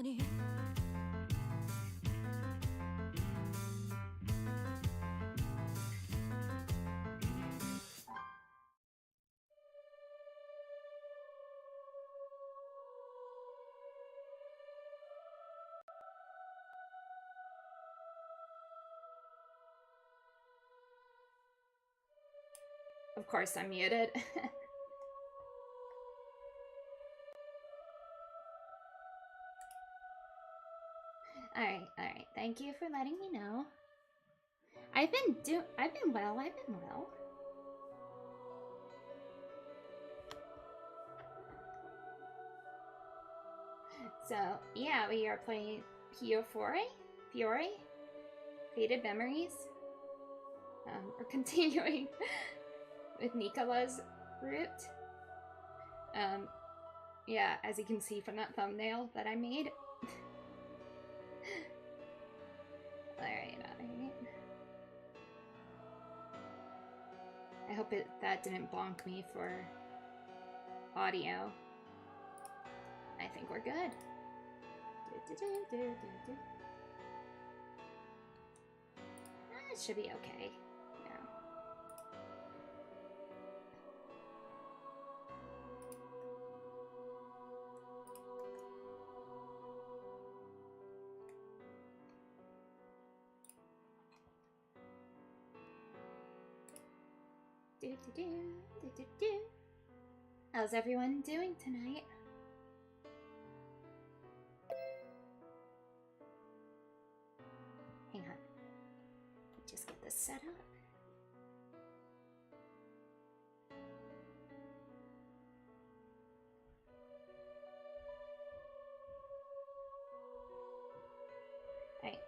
に Of course I'm muted. Alright. Thank you for letting me know. I've been well. So, yeah, we are playing Piofiore? Faded Memories. We're continuing with Nicola's route. Yeah, as you can see from that thumbnail that I made. Alright. I hope that didn't bonk me for audio. I think we're good. It should be okay. How's everyone doing tonight? Hang on. Just get this set up. Alright.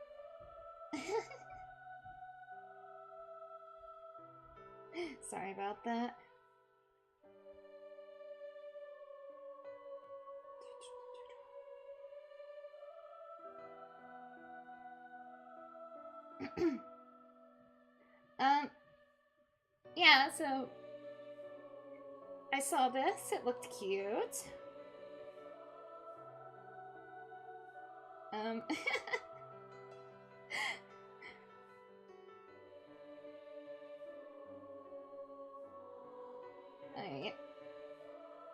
Sorry about that. Yeah, so I saw this, it looked cute. Alright.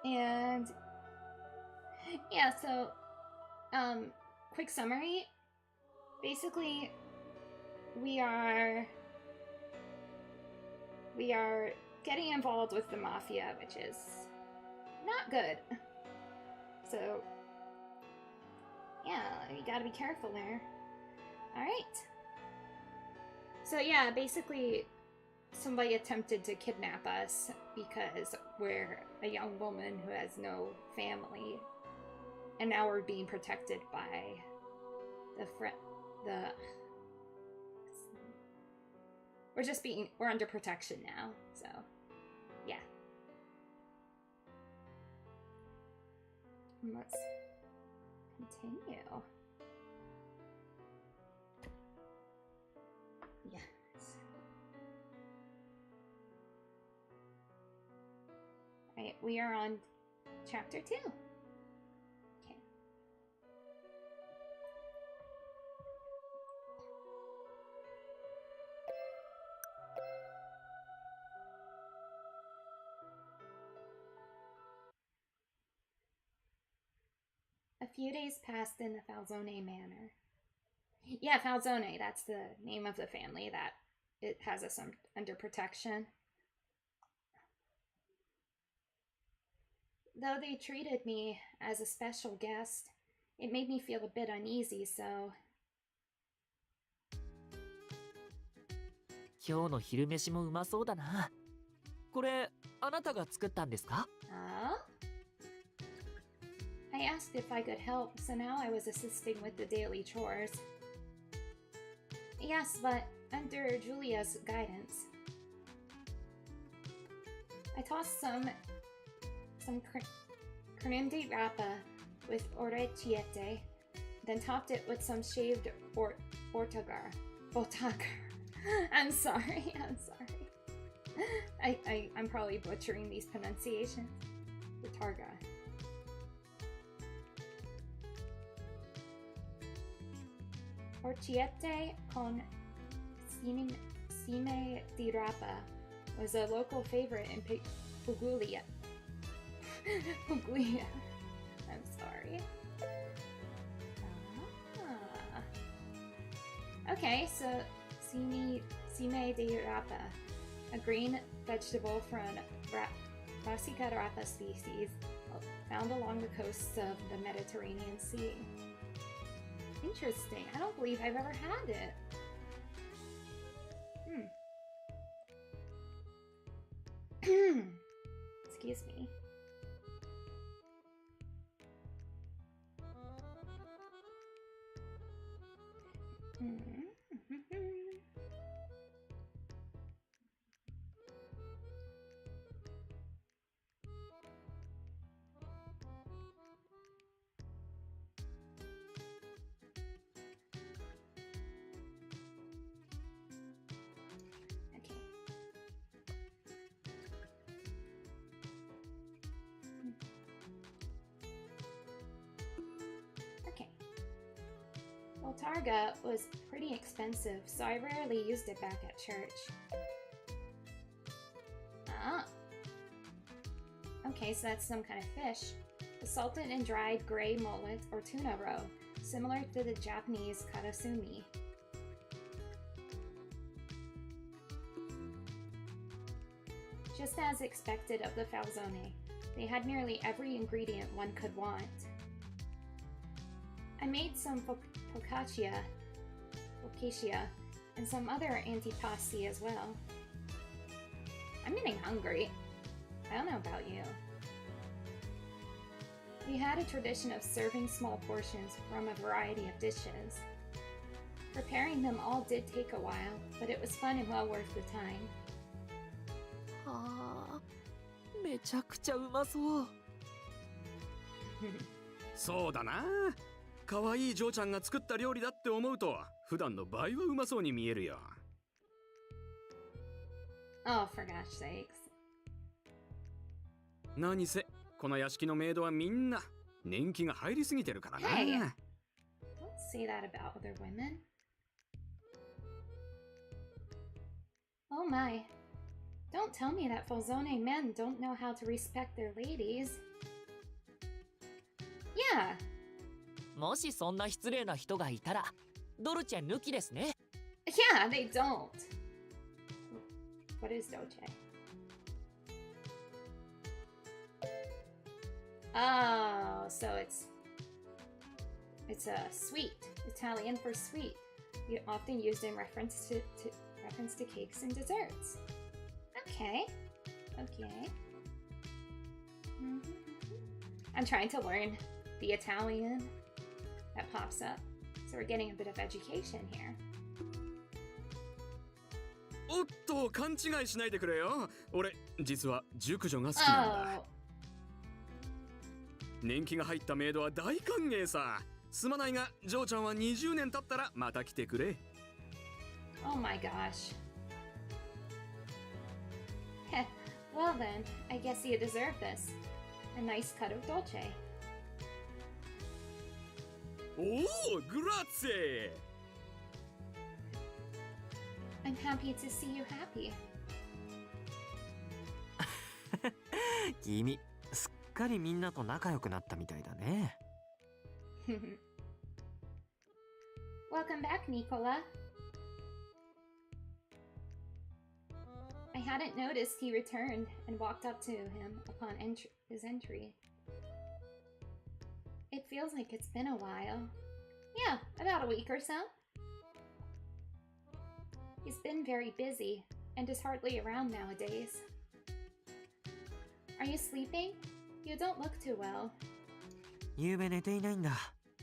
And yeah, so quick summary. Basically, we are getting involved with the mafia, which is not good. So yeah, you gotta be careful there. Alright. So yeah, basically somebody attempted to kidnap us because we're a young woman who has no family, and now we're being protected by we're under protection now, so yeah. Let's continue. Yes. Alright, we are on chapter 2. Okay. A few days passed in the Falzone manor. Yeah, Falzone, that's the name of the family that it has us under protection. Though they treated me as a special guest, it made me feel a bit uneasy, so... 今日の昼飯もうまそうだな。これ、あなたが作ったんですか? I asked if I could help, so now I was assisting with the daily chores. Yes, but under Julia's guidance. I tossed some creme de rapa with orecchiette, then topped it with some shaved botagar. I'm sorry. I'm probably butchering these pronunciations. Botarga. Porchette con cime di rapa was a local favorite in Puglia. Puglia. I'm sorry. Okay, so cime di rapa, a green vegetable from Brassica rapa species found along the coasts of the Mediterranean Sea. Interesting. I don't believe I've ever had it. Excuse me. Well, Targa was pretty expensive, so I rarely used it back at church. Ah. Okay, so that's some kind of fish. A salted and dried gray mullet or tuna roe, similar to the Japanese karasumi. Just as expected of the falzone, they had nearly every ingredient one could want. I made some focaccia, and some other antipasti as well. I'm getting hungry. I don't know about you. We had a tradition of serving small portions from a variety of dishes. Preparing them all did take a while, but it was fun and well worth the time. あー、めちゃくちゃうまそう。そうだな。可愛い嬢ちゃんが作った料理だって思うと、普段の倍はうまそうに見えるよ。Oh, for gosh sakes. 何せ、この屋敷のメイドはみんな年季が入りすぎてるからな。Hey, don't say that about other women. Oh my. Don't tell me that Falzone men don't know how to respect their ladies. Yeah. もしそんな失礼な人がいたら、ドルチェ抜きですね。Yeah, they don't. What is dolce? Oh, so it's a sweet, Italian for sweet. Often used in reference to cakes and desserts. Okay. I'm trying to learn the Italian that pops up. So we're getting a bit of education here. おっと、勘違いしないでくれよ。俺、実は熟女が好きなんだ。年季が入ったメイドは大歓迎さ。すまないが、ジョーちゃんは20年経ったらまた来てくれ。Oh my gosh. Heh, well then, I guess you deserve this. A nice cut of dolce. おお、グラッツェ。I'm happy to see you happy. 君、すっかりみんなと仲良くなったみたいだね。Welcome back, Nicola. I hadn't noticed he returned and walked up to him upon his entry. It feels like it's been a while. Yeah, about a week or so. He's been very busy and is hardly around nowadays. Are you sleeping? You don't look too well. ゆうべ寝ていないんだ。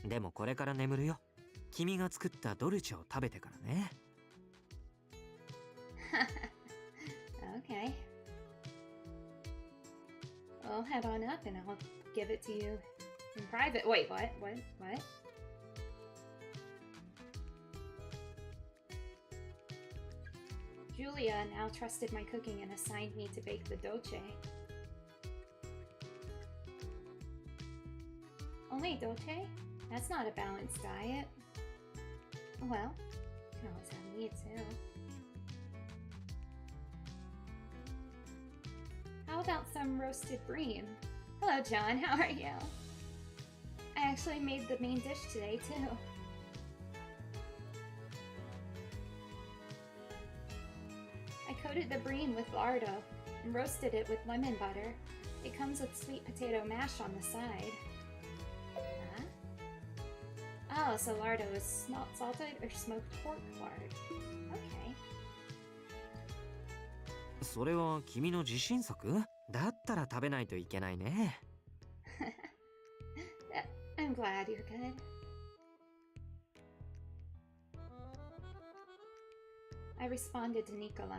でもこれから眠るよ。君が作ったドルチェを食べてからね。Okay. Well, head on up and I'll give it to you in private. Wait, what? Julia now trusted my cooking and assigned me to bake the dolce. Only dolce? That's not a balanced diet. Well, you can always have me too. How about some roasted bream? Hello, John. How are you? I actually made the main dish today too. I coated the bream with lardo and roasted it with lemon butter. It comes with sweet potato mash on the side. Huh? Oh, so lardo is not salted or smoked pork lard. Okay. それは君の自信作？だったら食べないといけないね。I'm glad you're good. I responded to Nicola.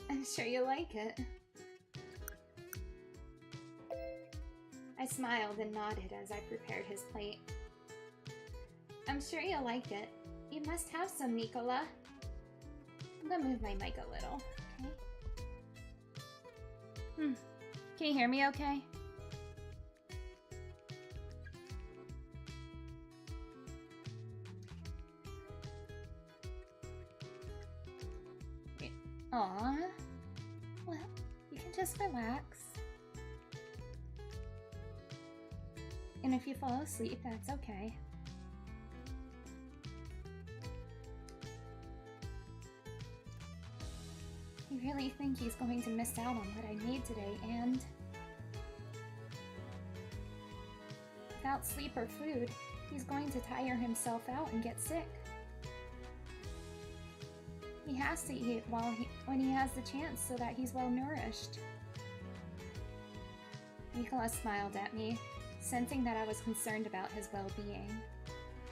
I'm sure you like it. I smiled and nodded as I prepared his plate. I'm sure you'll like it. You must have some, Nicola. I'm gonna move my mic a little, okay? Can you hear me okay? Aww. Well, you can just relax. And if you fall asleep, that's okay. You really think he's going to miss out on what I made today, and without sleep or food, he's going to tire himself out and get sick. He has to eat when he has the chance so that he's well nourished. Nicola smiled at me, sensing that I was concerned about his well-being.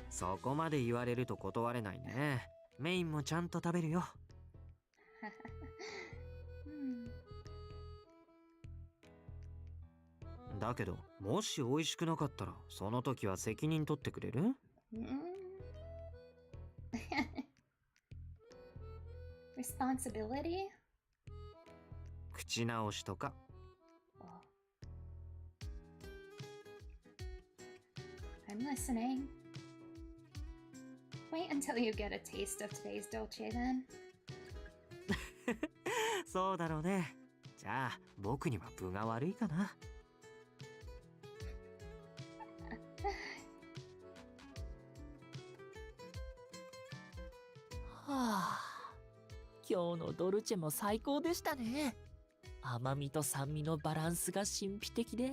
そこまで言われると断れないね。メインもちゃんと食べるよ。だけど、もし美味しくなかったら、その時は責任取ってくれる？Responsibility? 口直しとか。I'm listening. Wait until you get a taste of today's dolce then. そうだろうね。じゃあ、僕には分が悪いかな。はあ、今日のドルチェも最高でしたね。甘みと酸味のバランスが神秘的で。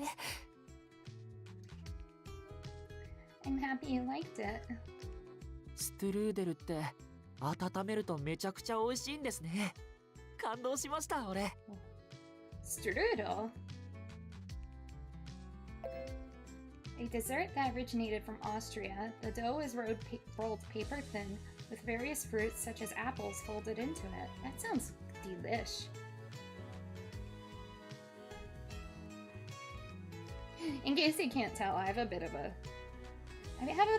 I'm happy you liked it. ストゥルーデルって温めるとめちゃくちゃ美味しいんですね。感動しました俺。Strudel? A dessert that originated from Austria, the dough is rolled paper thin with various fruits such as apples folded into it. That sounds delish. In case you can't tell, I have a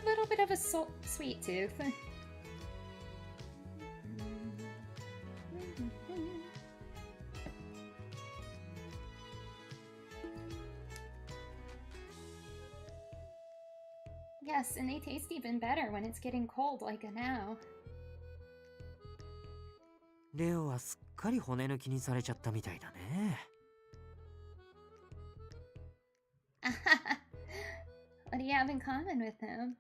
little bit of a sweet tooth. Yes, and they taste even better when it's getting cold like now. レオはすっかり骨抜きにされちゃったみたいだね。What do you have in common with him?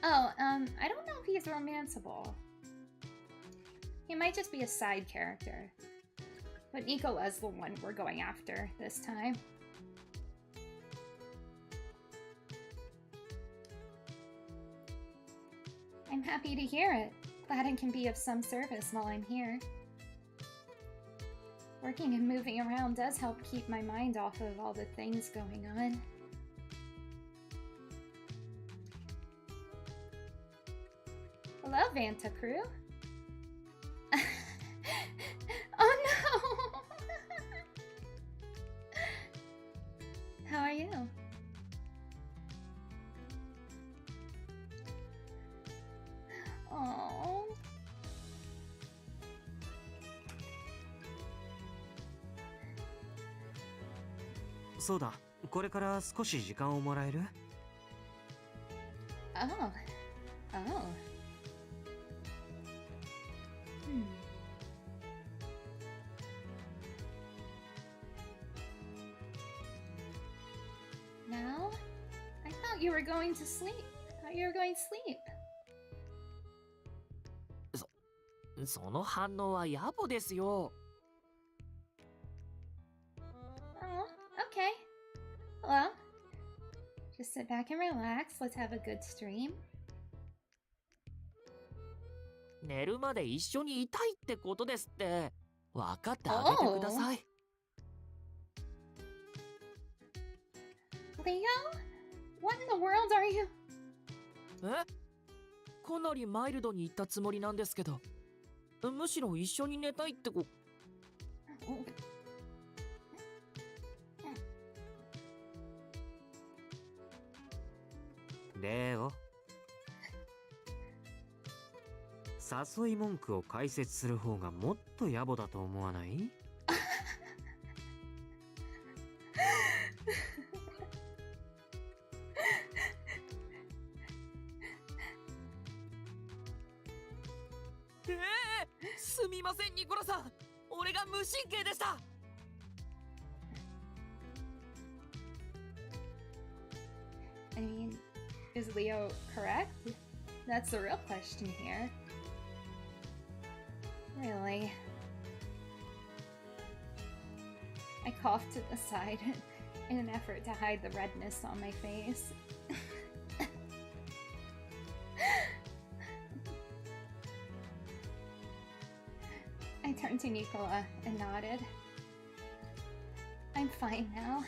Oh, I don't know if he's romanceable. He might just be a side character. But Nicola's the one we're going after this time. I'm happy to hear it. Glad I can be of some service while I'm here. Working and moving around does help keep my mind off of all the things going on. Hello, Vanta crew. そうだ。これから少し時間をもらえる？ Oh. Oh. Hmm. Now? I thought you were going to sleep. I thought you were going to sleep. その反応は野暮ですよ。Oh, okay. Well, just sit back and relax. Let's have a good stream. 寝るまで一緒にいたいってことですって。分かってあげてください。Leo? What in the world are you? かなりマイルドに言ったつもりなんですけど。むしろ一緒に寝たいってレオ。誘い文句を解説する方がもっと野暮だと思わない？すみませんニコラさん、俺が無神経でした。I mean, is Leo correct? That's the real question here. Really? I coughed to the side in an effort to hide the redness on my face. I turned to Nicola and nodded. I'm fine now.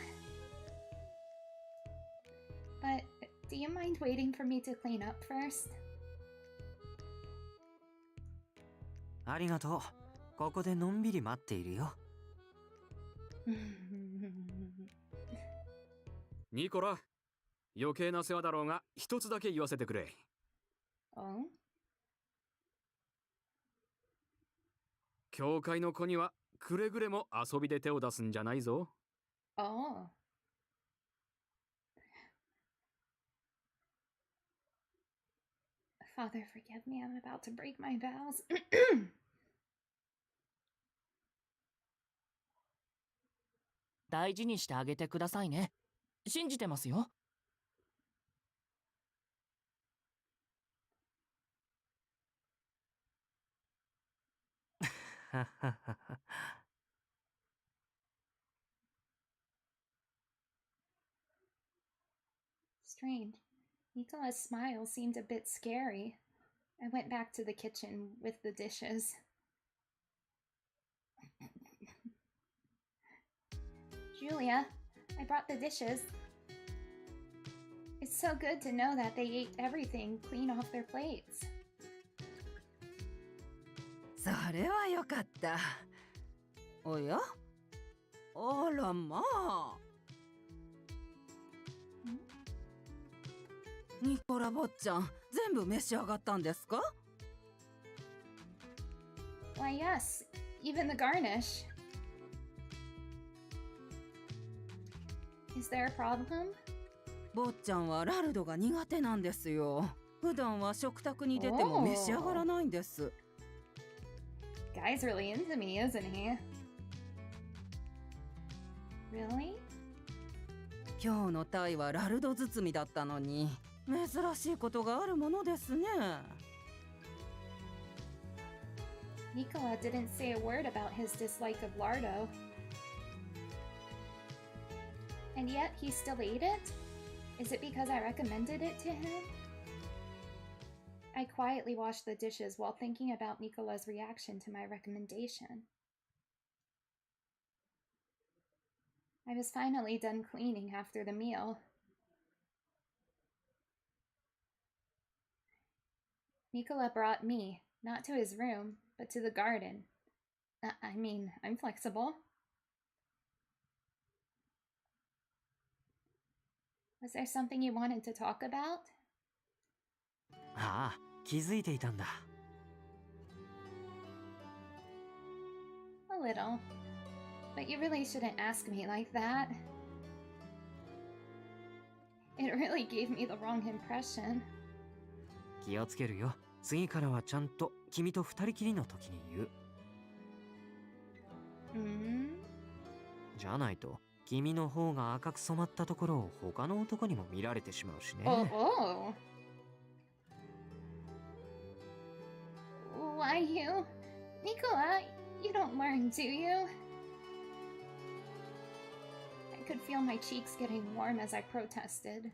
But do you mind waiting for me to clean up first? ありがとう。ここでのんびり待っているよ。ニコラ、余計な世話だろうが一つだけ言わせてくれ。Oh? 教会の子にはくれぐれも遊びで手を出すんじゃないぞ。Oh. Father, forgive me. I'm about to break my vows. 大事にしてあげてくださいね。信じてますよ。Strange. Nicola's smile seemed a bit scary. I went back to the kitchen with the dishes. Julia, I brought the dishes. It's so good to know that they ate everything clean off their plates. それはよかった。おや？あらまあ。ニコラ坊ちゃん、全部召し上がったんですか？ Why, yes, even the garnish. Is there a problem? 坊ちゃんはラルドが苦手なんですよ。普段は食卓に出ても召し上がらないんです。Guy's really into me, isn't he? Really? 今日のタイはラルド包みだったのに、珍しいことがあるものですね。Nicola didn't say a word about his dislike of lardo. And yet he still ate it? Is it because I recommended it to him? I quietly washed the dishes while thinking about Nicola's reaction to my recommendation. I was finally done cleaning after the meal. Nicola brought me, not to his room, but to the garden. I mean, I'm flexible. Was there something you wanted to talk about? ああ、気づいていたんだ。A little. But you really shouldn't ask me like that. It really gave me the wrong impression. 気をつけるよ。次からはちゃんと君と二人きりの時に言う。じゃないと君の方が赤く染まったところを他の男にも見られてしまうしね。Oh. Why you? Nicola, you don't learn, do you? I could feel my cheeks getting warm as I protested.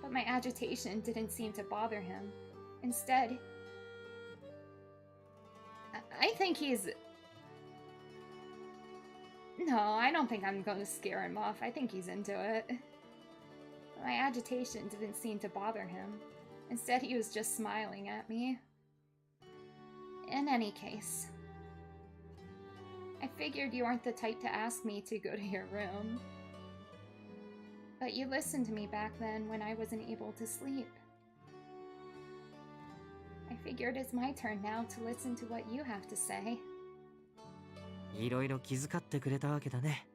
But my agitation didn't seem to bother him. Instead, I think he's... No, I don't think I'm going to scare him off. I think he's into it. But my agitation didn't seem to bother him. Instead, he was just smiling at me. In any case, I figured you aren't the type to ask me to go to your room. But you listened to me back then when I wasn't able to sleep. I figured it's my turn now to listen to what you have to say. いろいろ気遣ってくれたわけだね。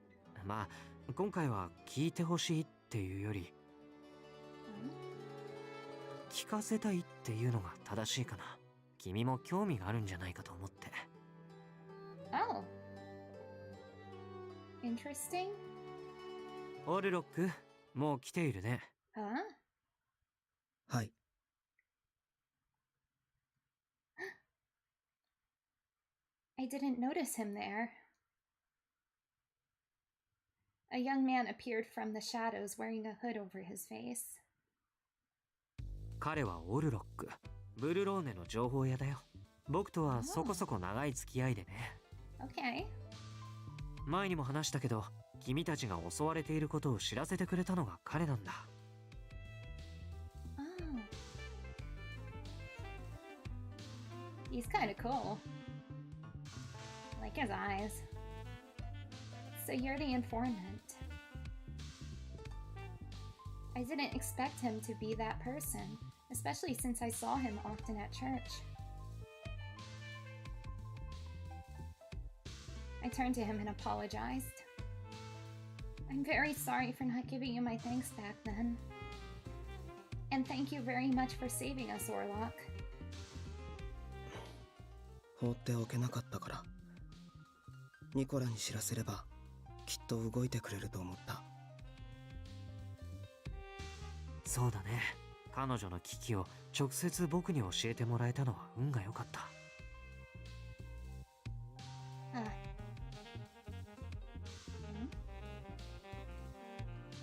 まあ、今回は聞いてほしいっていうより、聞かせたいっていうのが正しいかな。君も興味があるんじゃないかと思って。Oh. Interesting. オルロック、もう来ているね。Huh? はい。I didn't notice him there. A young man appeared from the shadows wearing a hood over his face. 彼はオルロック、ブルローネの情報屋だよ。僕とはそこそこ長い付き合いでね。Okay. 前にも話したけど、君たちが襲われていることを知らせてくれたのが彼なんだ。Oh. He's kind of cool. Like his eyes. So you're the informant. I didn't expect him to be that person, especially since I saw him often at church. I turned to him and apologized. I'm very sorry for not giving you my thanks back then. And thank you very much for saving us, Orlok. 放っておけなかったから。ニコラに知らせればきっと動いてくれると思った。そうだね。彼女の危機を直接僕に教えてもらえたのは運が良かった。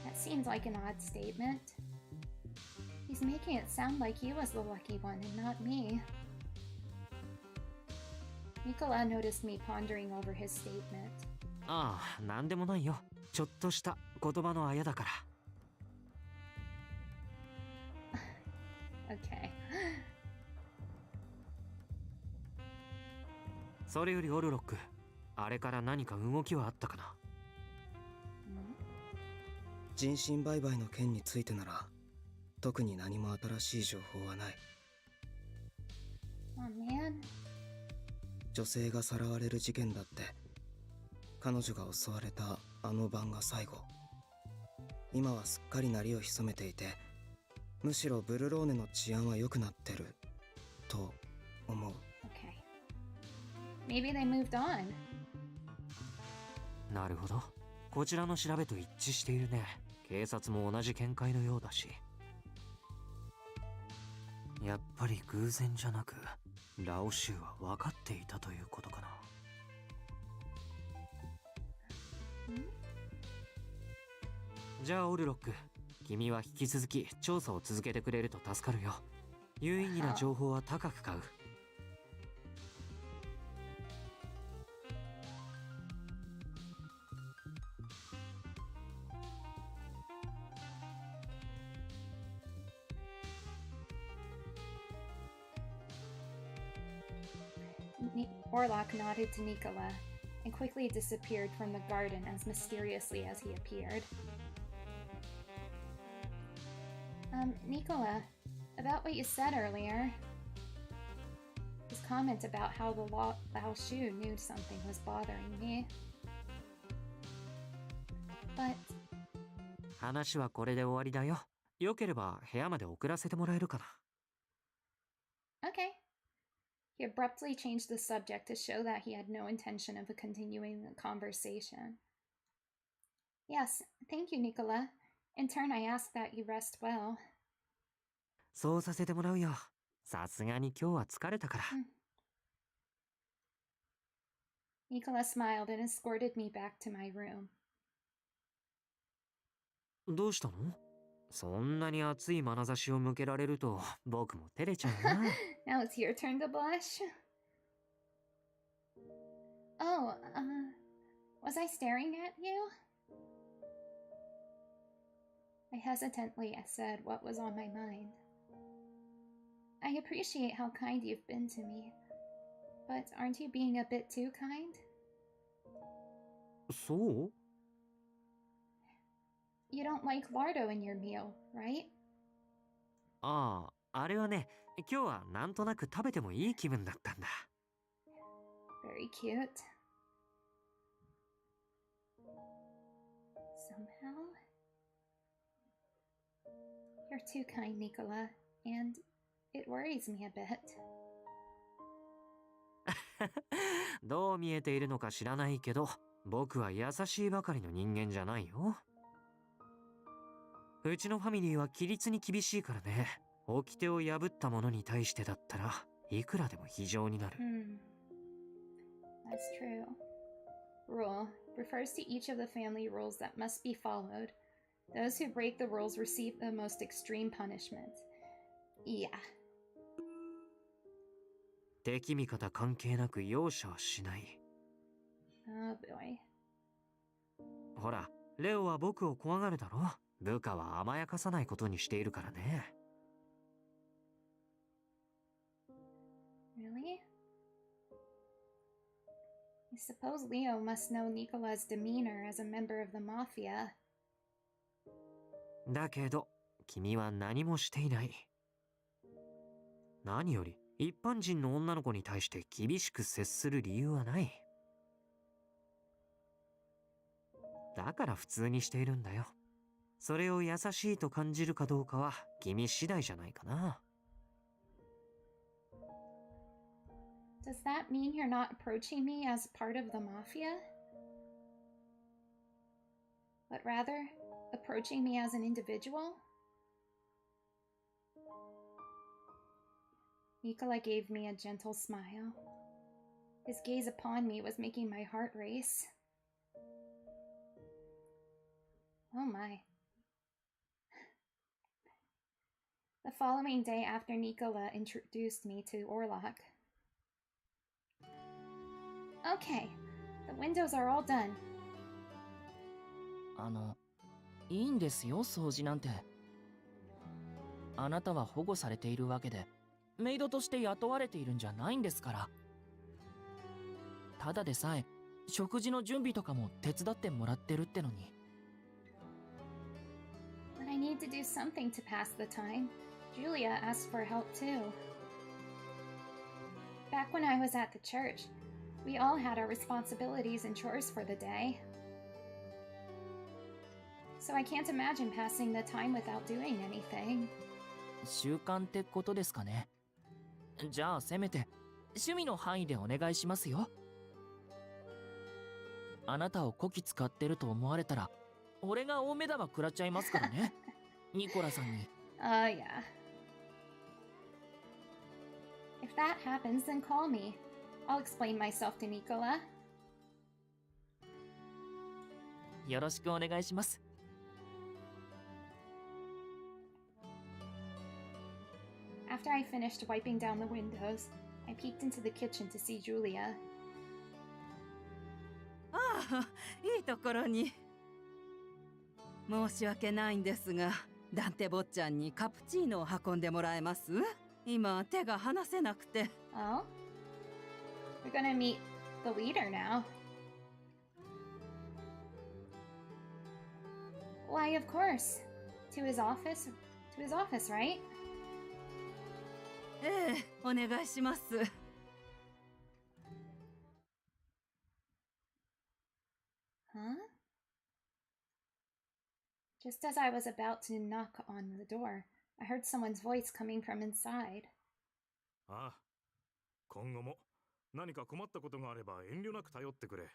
That seems like an odd statement. He's making it sound like he was the lucky one and not me. Nicola noticed me pondering over his statement. ああ、なんでもないよ。ちょっとした言葉のあやだから。Okay. それよりオルロック、あれから何か動きはあったかな。人身売買の件についてなら特に何も新しい情報はない。Oh man. 女性がさらわれる事件だって、彼女が襲われたあの晩が最後。今はすっかり鳴りを潜めていて、むしろブルローネの治安は良くなってると思う。Okay. Maybe they moved on. なるほど。こちらの調べと一致しているね。警察も同じ見解のようだし。やっぱり偶然じゃなく、ラオシュウは分かっていたということかな。じゃあオルロック、君は引き続き調査を続けてくれると助かるよ。有意義な情報は高く買う。Orlok nodded to Nicola and quickly disappeared from the garden as mysteriously as he appeared. Nicola, about what you said earlier. His comment about how the Lao Shu knew something was bothering me. But 話はこれで終わりだよ。よければ部屋まで送らせてもらえるかな。Okay. He abruptly changed the subject to show that he had no intention of continuing the conversation. Yes, thank you, Nicola. In turn, I ask that you rest well. そうさせてもらうよ。さすがに今日は疲れたから。Nicola smiled and escorted me back to my room. どうしたの？そんなに熱い眼差しを向けられると僕も照れちゃうな。Now it's your turn to blush. Oh, was I staring at you? I hesitantly said what was on my mind. I appreciate how kind you've been to me, but aren't you being a bit too kind? そう？ You don't like lardo in your meal, right? ああ、あれはね、今日はなんとなく食べてもいい気分だったんだ。Very cute. Somehow, you're too kind, Nicola, and it worries me a bit. どう見えているのか知らないけど、僕は優しいばかりの人間じゃないよ。うちのファミリーは規律に厳しいからね。掟を破った者に対してだったらいくらでも非常になる。That's true. Rule refers to each of the family rules that must be followed. Those who break the rules receive the most extreme punishment. Yeah. 敵味方関係なく容赦はしない。Oh boy. ほら、レオは僕を怖がるだろ。部下は甘やかさないことにしているからね。Really? I suppose Leo must know Nicola's demeanor as a member of the mafia. だけど、君は何もしていない。何より、一般人の女の子に対して厳しく接する理由はない。だから普通にしているんだよ。それを優しいと感じるかどうかは君次第じゃないかな。Does that mean you're not approaching me as part of the mafia? But rather, approaching me as an individual? Nicola gave me a gentle smile. His gaze upon me was making my heart race. Oh my. The following day after Nicola introduced me to Orlok. Okay, the windows are all done. いいんですよ、掃除なんて。あなたは保護されているわけで、メイドとして雇われているんじゃないんですから。ただでさえ、食事の準備とかも手伝ってもらってるってのに。But I need to do something to pass the time. Julia asked for help too. Back when I was at the church, we all had our responsibilities and chores for the day. So I can't imagine passing the time without doing anything. 習慣ってことですかね。じゃあせめて趣味の範囲でお願いしますよ。あなたをこき使ってると思われたら俺が大目玉食らっちゃいますからね。ニコラさんに。Yeah. If that happens, then call me. I'll explain myself to Nicola. よろしくお願いします。After I finished wiping down the windows, I peeked into the kitchen to see Julia. ああ、いいところに。申し訳ないんですが、ダンテ坊ちゃんにカプチーノを運んでもらえます？今手が離せなくて。Oh? We're gonna meet the leader now. Why, of course. To his office, right? ええ、お願いします。Huh? Just as I was about to knock on the door, I heard someone's voice coming from inside. ああ、今後も何か困ったことがあれば遠慮なく頼ってくれ。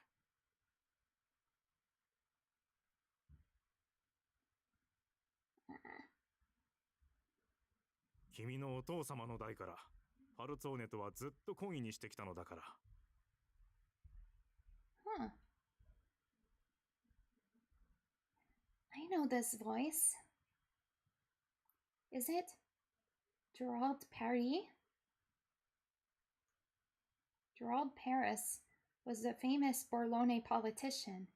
君のお父様の代からファルツォーネとはずっと懇意にしてきたのだから。Huh. I know this voice. Is it Gerald Paris? Gerald Paris was a famous Borlone politician.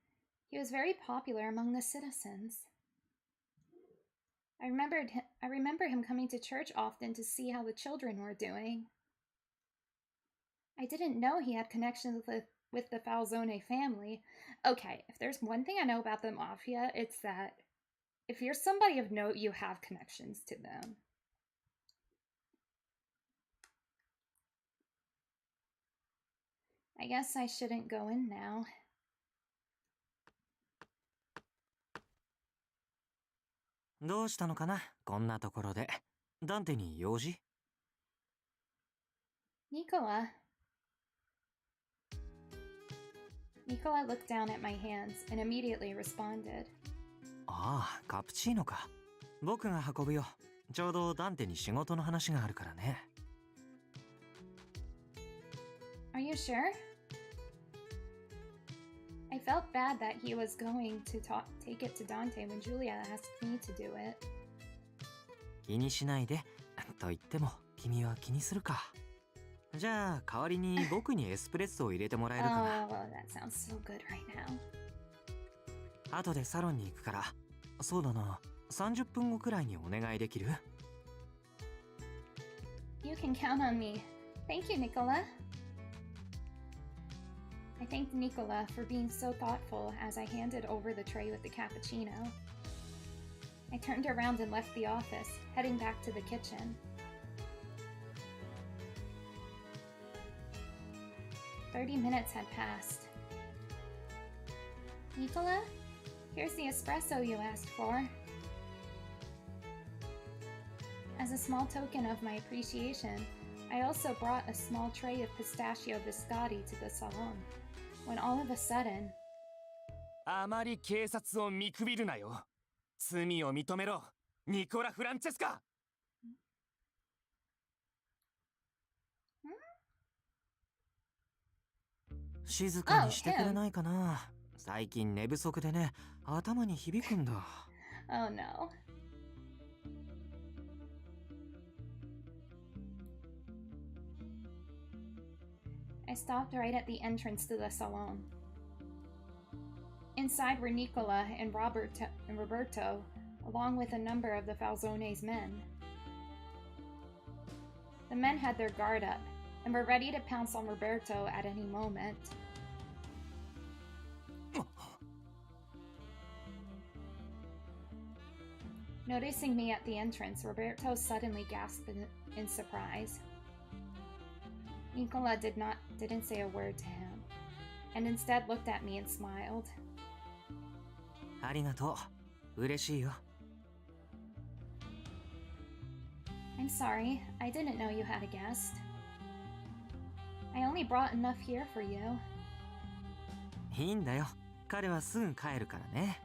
He was very popular among the citizens. I remember him coming to church often to see how the children were doing. I didn't know he had connections with the Falzone family. Okay, if there's one thing I know about the Mafia, it's that if you're somebody of note, you have connections to them. I guess I shouldn't go in now. どうしたのかな、こんなところで。ダンテに用事？ Nicola. Nicola looked down at my hands and immediately responded. ああ、カプチーノか。僕が運ぶよ。ちょうどダンテに仕事の話があるからね。Are you sure? I felt bad that he was going to take it to Dante when Julia asked me to do it. 気にしないで。と言っても、君は気にするか。じゃあ、代わりに僕にエスプレッソを入れてもらえるかな。Oh, that sounds so good right now. 後でサロンに行くから、そうだな、30分後くらいにお願いできる？ You can count on me. Thank you, Nicola. I thanked Nicola for being so thoughtful as I handed over the tray with the cappuccino. I turned around and left the office, heading back to the kitchen. 30 minutes had passed. Nicola, here's the espresso you asked for. As a small token of my appreciation, I also brought a small tray of pistachio biscotti to the salon, when all of a sudden... あまり警察を見くびるなよ。罪を認めろ、ニコラ・フランチェスカ。静かにしてくれないかな。最近寝不足でね、頭に響くんだ。Oh no. I stopped right at the entrance to the salon. Inside were Nicola and Roberto, along with a number of the Falzone's men. The men had their guard up and were ready to pounce on Roberto at any moment. Noticing me at the entrance, Roberto suddenly gasped in surprise. Nicola didn't say a word to him, and instead looked at me and smiled. ありがとう。嬉しいよ。I'm sorry, I didn't know you had a guest. I only brought enough here for you. いいんだよ。彼はすぐ帰るからね。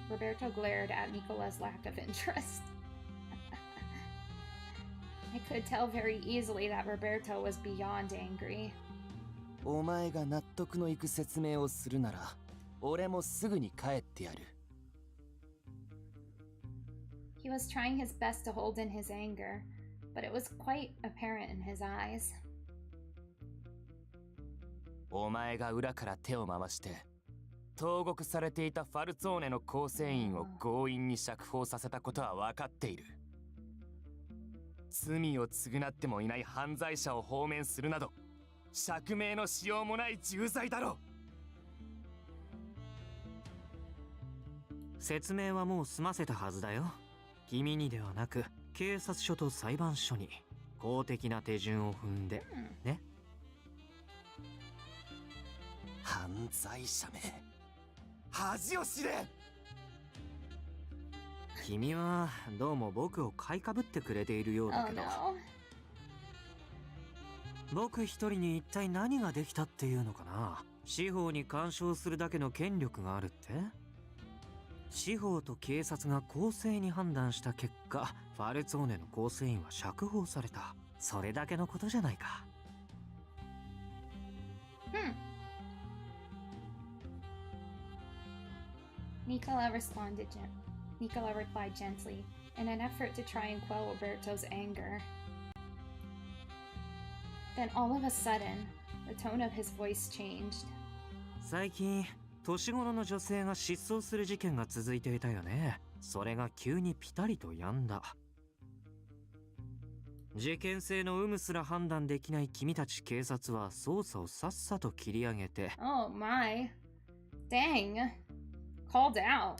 Roberto glared at Nicola's lack of interest. I could tell very easily that Roberto was beyond angry. お前が納得のいく説明をするなら、俺もすぐに帰ってやる。He was trying his best to hold in his anger, but it was quite apparent in his eyes. お前が裏から手を回して、投獄されていたファルツォーネの構成員を強引に釈放させたことは分かっている。罪を償ってもいない犯罪者を放免するなど、釈明のしようもない重罪だろう。説明はもう済ませたはずだよ。君にではなく、警察署と裁判所に公的な手順を踏んで、ね。犯罪者め、恥を知れ。君はどうも僕を買いかぶってくれているようだ Oh けど、 no. 僕一人に一体何ができたっていうのかな。司法に干渉するだけの権力があるって。司法と警察が公正に判断した結果、ファルツォーネの構成員は釈放された。それだけのことじゃないか。Nicola Nicola replied gently, in an effort to try and quell Roberto's anger. Then all of a sudden, the tone of his voice changed. 最近年頃の女性が失踪する事件が続いていたよね。それが急にピタリと止んだ。事件性の有無すら判断できない君たち警察は捜査をさっさと切り上げて。 Oh my. Dang. Called out.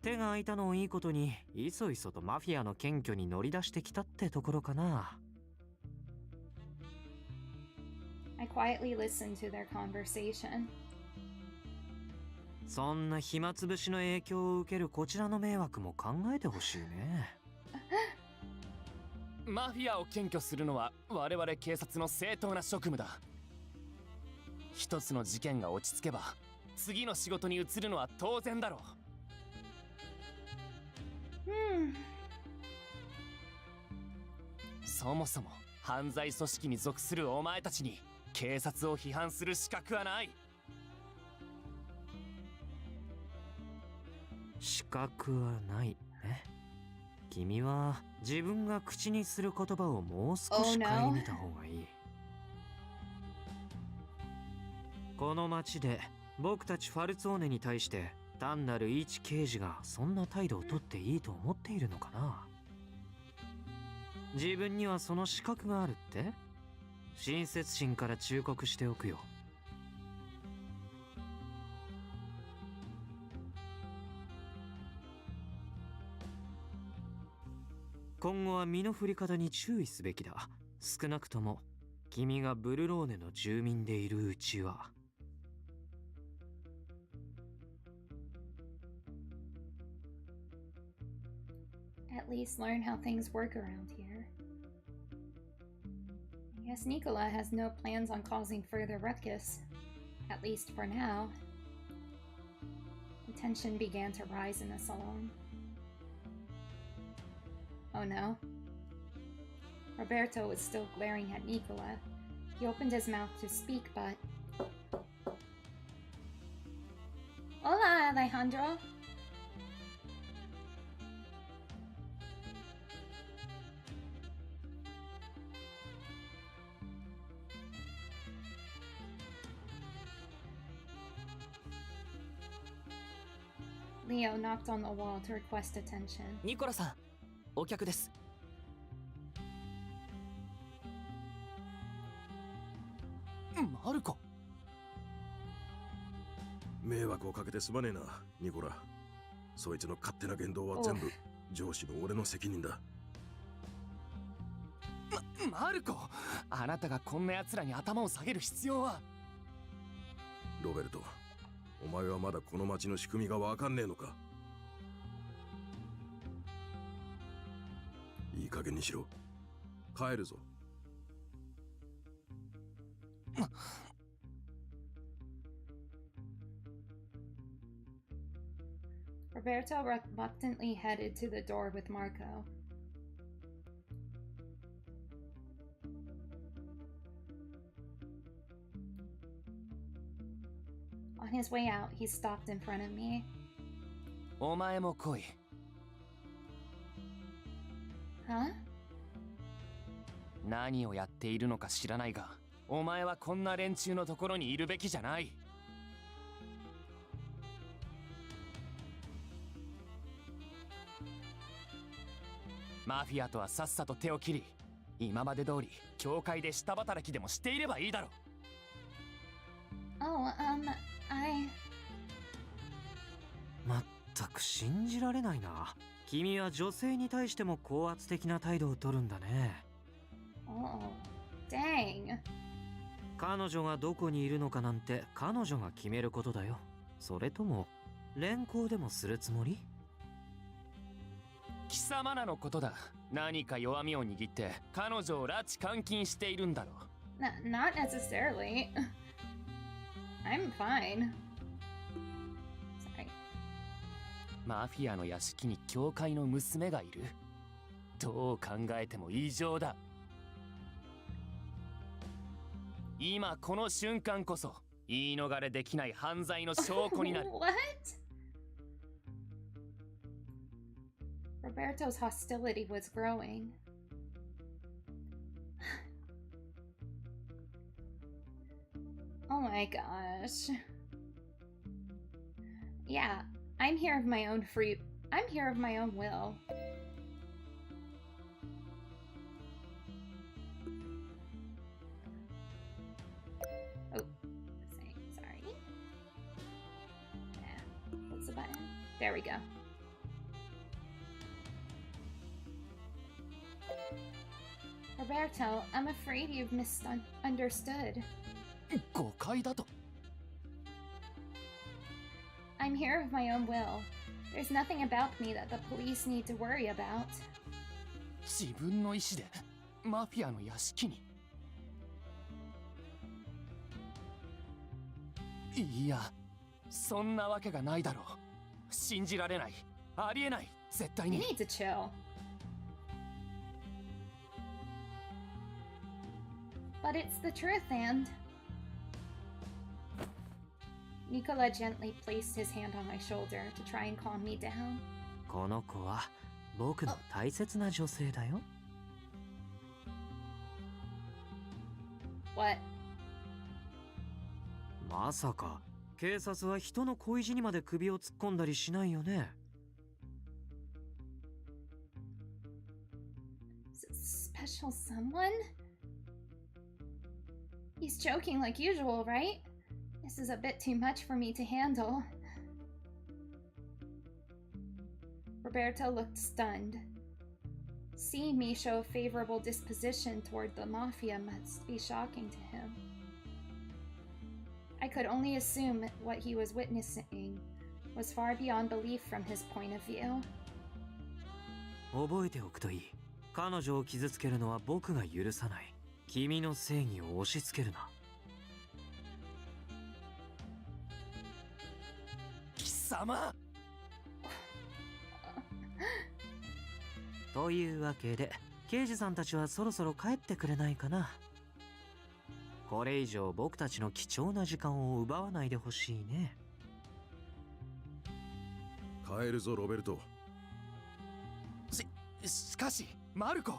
手が空いたのをいいことに、いそいそとマフィアの検挙に乗り出してきたってところかな。I quietly listened to their conversation. そんな暇つぶしの影響を受けるこちらの迷惑も考えてほしいね。マフィアを検挙するのは我々警察の正当な職務だ。一つの事件が落ち着けば次の仕事に移るのは当然だろう。そもそも犯罪組織に属するお前たちに警察を批判する資格はない。資格はないね。君は自分が口にする言葉をもう少し顧みた方がいい。この町で僕たちファルツォーネに対して単なる一刑事がそんな態度をとっていいと思っているのかな。自分にはその資格があるって？親切心から忠告しておくよ。今後は身の振り方に注意すべきだ。少なくとも君がブルローネの住民でいるうちは。At least learn how things work around here. I guess Nicola has no plans on causing further ruckus, at least for now. The tension began to rise in the salon. Oh no. Roberto was still glaring at Nicola. He opened his mouth to speak, but... Hola, Alejandro! Leo knocked on the wall to request attention. ニコラさん、お客です。マルコ。迷惑をかけてすまねえな、ニコラ。そいつの勝手な言動は全部上司の俺の責任だ。マルコ、あなたがこんな奴らに頭を下げる必要は。ロベルト、お前はまだこの町の仕組みがわかんねえのか。いい加減にしろ。帰るぞ。Roberto reluctantly headed to the door with Marco. On his way out, he stopped in front of me. お前も来い。Huh? 何をやっているのか知らないが、お前はこんな連中のところにいるべきじゃない。マフィアとはさっさと手を切り、今まで通り教会で下働きでもしていればいいだろう。Oh, I... まったく信じられないな。君は女性に対しても高圧的な態度を取るんだね。Oh, dang. 彼女がどこにいるのかなんて彼女が決めることだよ。それとも連行でもするつもり？貴様らのことだ。何か弱みを握って彼女を拉致監禁しているんだろう。Not necessarily. I'm fine. Sorry. マフィアの屋敷に教会の娘がいる。どう考えても異常だ。今この瞬間こそ言い逃れできない犯罪の証拠になる。What? Roberto's hostility was growing. Oh my gosh. Yeah, I'm here of my own will. Oh, sorry. Yeah, what's the button? There we go. Roberto, I'm afraid you've misunderstood. 誤解だと。I'm here of my own will. There's nothing about me that the police need to worry about. 自分の意思でマフィアの屋敷に。いや、そんなわけがないだろう。信じられない。ありえない。絶対 You に。 need to chill. But it's the truth, and Nicola gently placed his hand on my shoulder to try and calm me down. この子は僕の大切な女性だよ。What? まさか警察は人の恋路にまで首を突っ込んだりしないよね。Special someone? He's joking like usual, right? This is a bit too much for me to handle. Roberto looked stunned. Seeing me show a favorable disposition toward the mafia must be shocking to him. I could only assume what he was witnessing was far beyond belief from his point of view. 覚えておくといい。彼女を傷つけるのは僕が許さない。君の正義を押し付けるな。貴様。というわけで刑事さんたちはそろそろ帰ってくれないかな。これ以上僕たちの貴重な時間を奪わないでほしいね。帰るぞロベルト。しかしマルコ。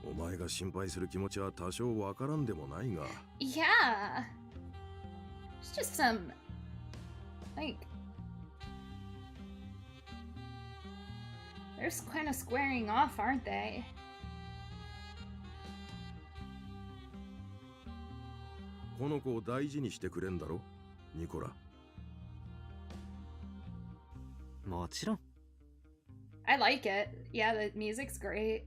お前が心配する気持ちは多少わからんでもないが。Yeah. It's just some, like, they're kind of squaring off, aren't they? この子を大事にしてくれんだろ、ニコラ。もちろん。I like it. Yeah, the music's great.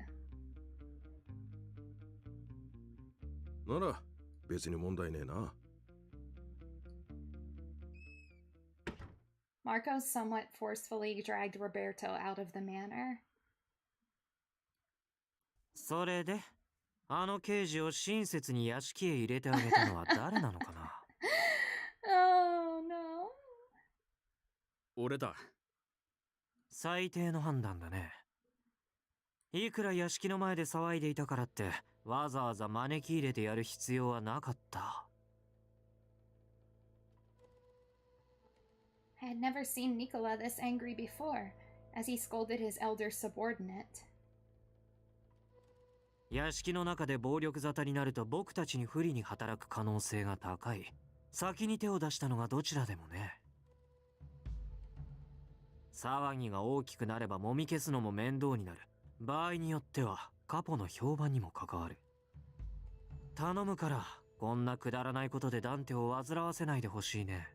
なら別に問題ねえな。Marco somewhat forcefully dragged Roberto out of the manor. それであの刑事を親切に屋敷へ入れてあげたのは誰なのかな。Oh no. 俺だ。最低の判断だね。いくら屋敷の前で騒いでいたからってわざわざ招き入れてやる必要はなかった。I had never seen Nicola this angry before, as he scolded his elder subordinate. 屋敷の中で暴力沙汰になると僕たちに不利に働く可能性が高い。先に手を出したのがどちらでもね。騒ぎが大きくなればもみ消すのも面倒になる。場合によってはカポの評判にも関わる。頼むからこんなくだらないことでダンテを煩わせないでほしいね。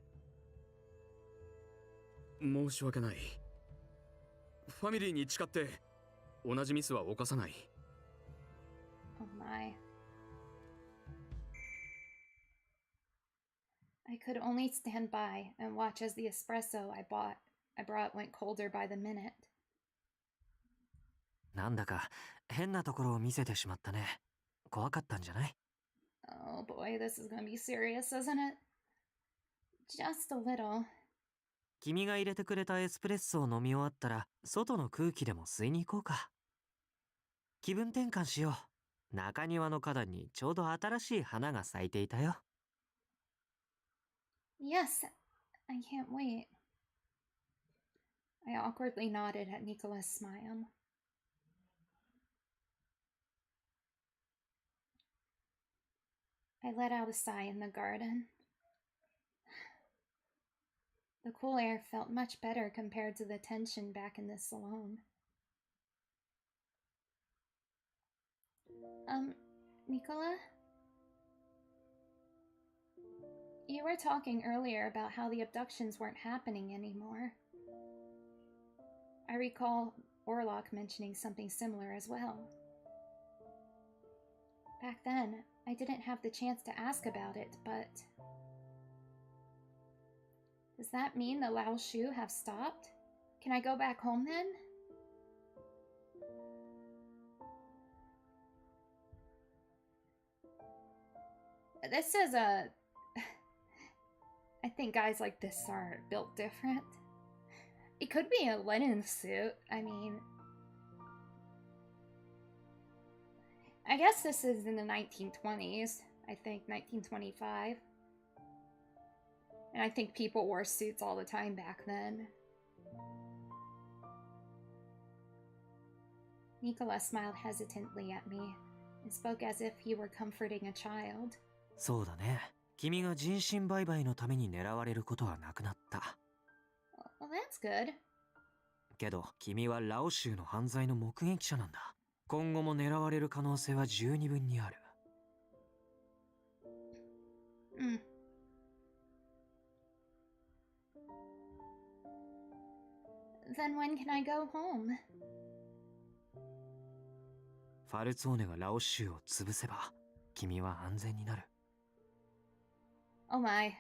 申し訳ない。ファミリーに誓って同じミスは犯さない。Oh my. I could only stand by and watch as the espresso I brought went colder by the minute. なんだか変なところを見せてしまったね。怖かったんじゃない？ Oh boy, this is gonna be serious, isn't it? Just a little. 君が入れてくれたエスプレッソを飲み終わったら、外の空気でも吸いに行こうか。気分転換しよう。中庭の花壇にちょうど新しい花が咲いていたよ。Yes, I can't wait. I awkwardly nodded at Nicola's smile. I let out a sigh in the garden. The cool air felt much better compared to the tension back in the salon. Nicola? You were talking earlier about how the abductions weren't happening anymore. I recall Orlok mentioning something similar as well. Back then, I didn't have the chance to ask about it, but... Does that mean the Lao Shu have stopped? Can I go back home then? This is a... I think guys like this are built different. It could be a linen suit. I mean... I guess this is in the 1920s. I think 1925. And I think people wore suits all the time back then. Nicola smiled hesitantly at me and spoke as if he were comforting a child. そうだね。君が人身売買のために狙われることはなくなった。Well, that's good. けど、君はラオ州の犯罪の目撃者なんだ。今後も狙われる可能性は十二分にある。Then when can I go home? ファルツォーネがラオ州を潰せば、君は安全になる。Oh my.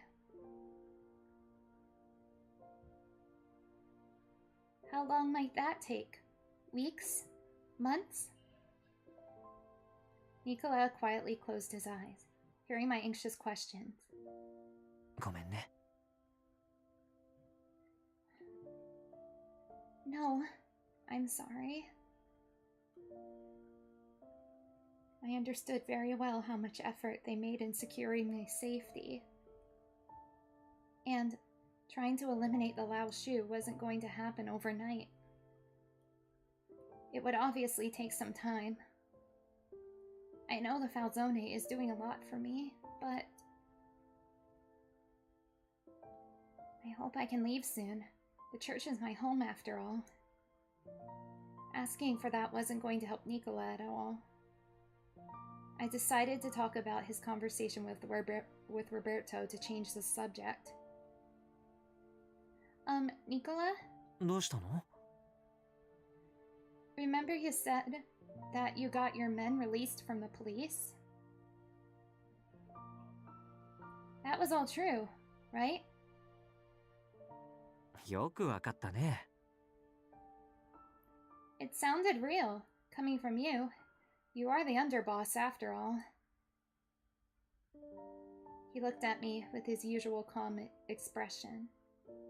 How long might that take? Weeks? Months? Nicola quietly closed his eyes, hearing my anxious questions. ごめんね。No, I'm sorry. I understood very well how much effort they made in securing my safety. And trying to eliminate the Lao Shu wasn't going to happen overnight. It would obviously take some time. I know the Falzone is doing a lot for me, but... I hope I can leave soon. The church is my home after all. Asking for that wasn't going to help Nicola at all. I decided to talk about his conversation with Roberto to change the subject. Nicola? どうしたの? Remember you said that you got your men released from the police? That was all true, right? よくわかったね。It sounded real, coming from you. You are the underboss after all. He looked at me with his usual calm expression.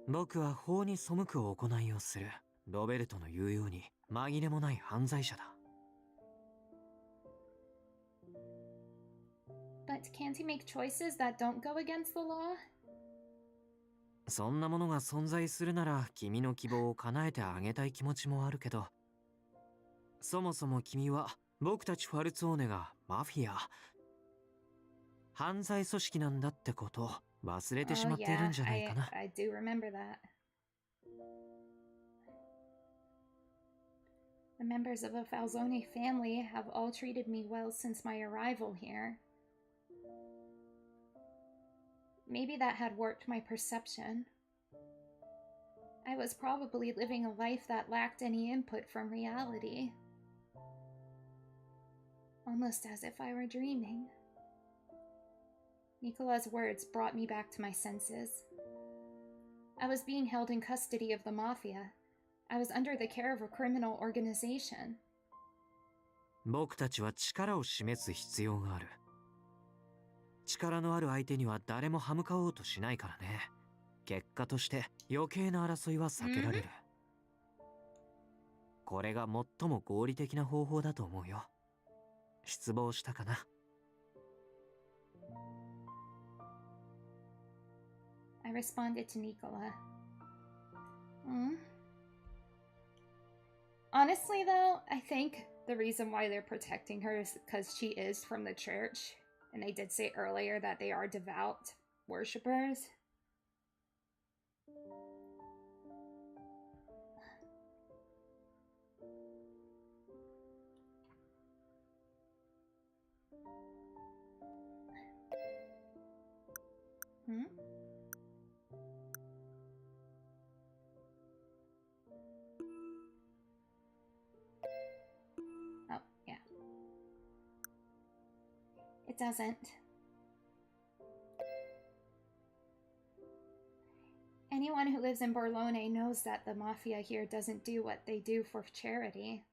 僕は法に背く行いをする。ロベルトの言うように紛れもない犯罪者だ。But can't he make choices that don't go against the law? そんなものが存在するなら君の希望を叶えてあげたい気持ちもあるけど、そもそも君は僕たちファルツォーネがマフィア、犯罪組織なんだってことを忘れてしまっているんじゃないかな。I do remember that. The members of the Falzone family have all treated me well since my arrival here. Maybe that had warped my perception. I was probably living a life that lacked any input from reality. Almost as if I were dreaming. Nicola's words brought me back to my senses. I was being held in custody of the Mafia. I was under the care of a criminal organization. 僕たちは力を示す必要がある。力のある相手には誰も歯向かおうとしないからね。結果として余計な争いは避けられる。これが最も合理的な方法だと思うよ。失望したかな。I responded to Nicola. Honestly, though, I think the reason why they're protecting her is because she is from the church. And they did say earlier that they are devout worshippers. Oh, yeah. It doesn't. Anyone who lives in Borlone knows that the Mafia here doesn't do what they do for charity.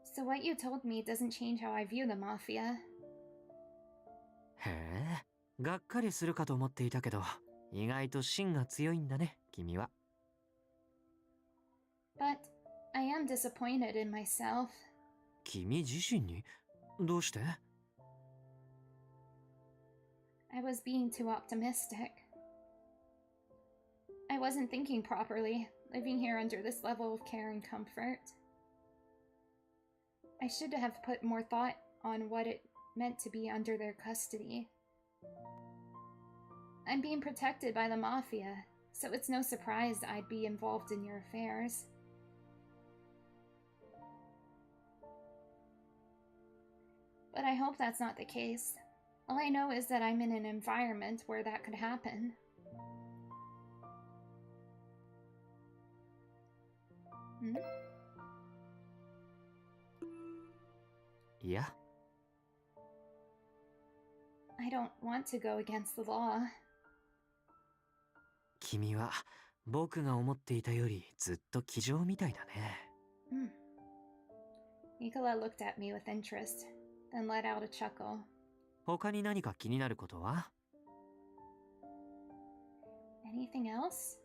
So what you told me doesn't change how I view the Mafia. へえ、がっかりするかと思っていたけど、意外と芯が強いんだね、君は。But I am disappointed in myself. 君自身に？どうして？ I was being too optimistic. I wasn't thinking properly, living here under this level of care and comfort. I should have put more thought on what it meant to be under their custody. I'm being protected by the Mafia, so it's no surprise I'd be involved in your affairs. But I hope that's not the case. All I know is that I'm in an environment where that could happen. Yeah. I don't want to go against the law. 君は僕が思っていたよりずっと気丈みたいだね。Nicola looked at me with interest, then let out a chuckle. 他に何か気になることは？ Anything else?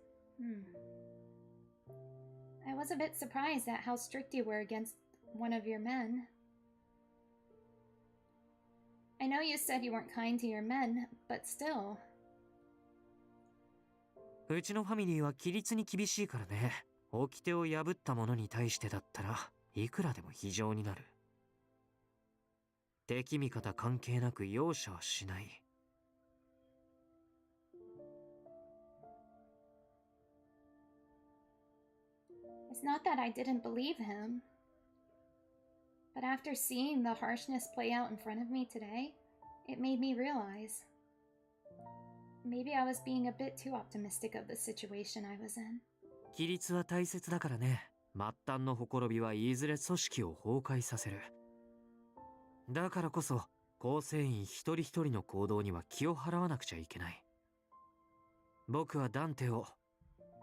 I was a bit surprised at how strict you were against one of your men. I know you said you weren't kind to your men, but still. うちのファミリーは規律に厳しいからね。掟を破った者に対してだったらいくらでも非常になる。敵味方関係なく容赦はしない。It's not that I didn't believe him. But after seeing the harshness play out in front of me today, it made me realize. Maybe I was being a bit too optimistic of the situation I was in. 規律は大切だからね。末端のほころびはいずれ組織を崩壊させる。だからこそ、構成員一人一人の行動には気を払わなくちゃいけない。僕はダンテを、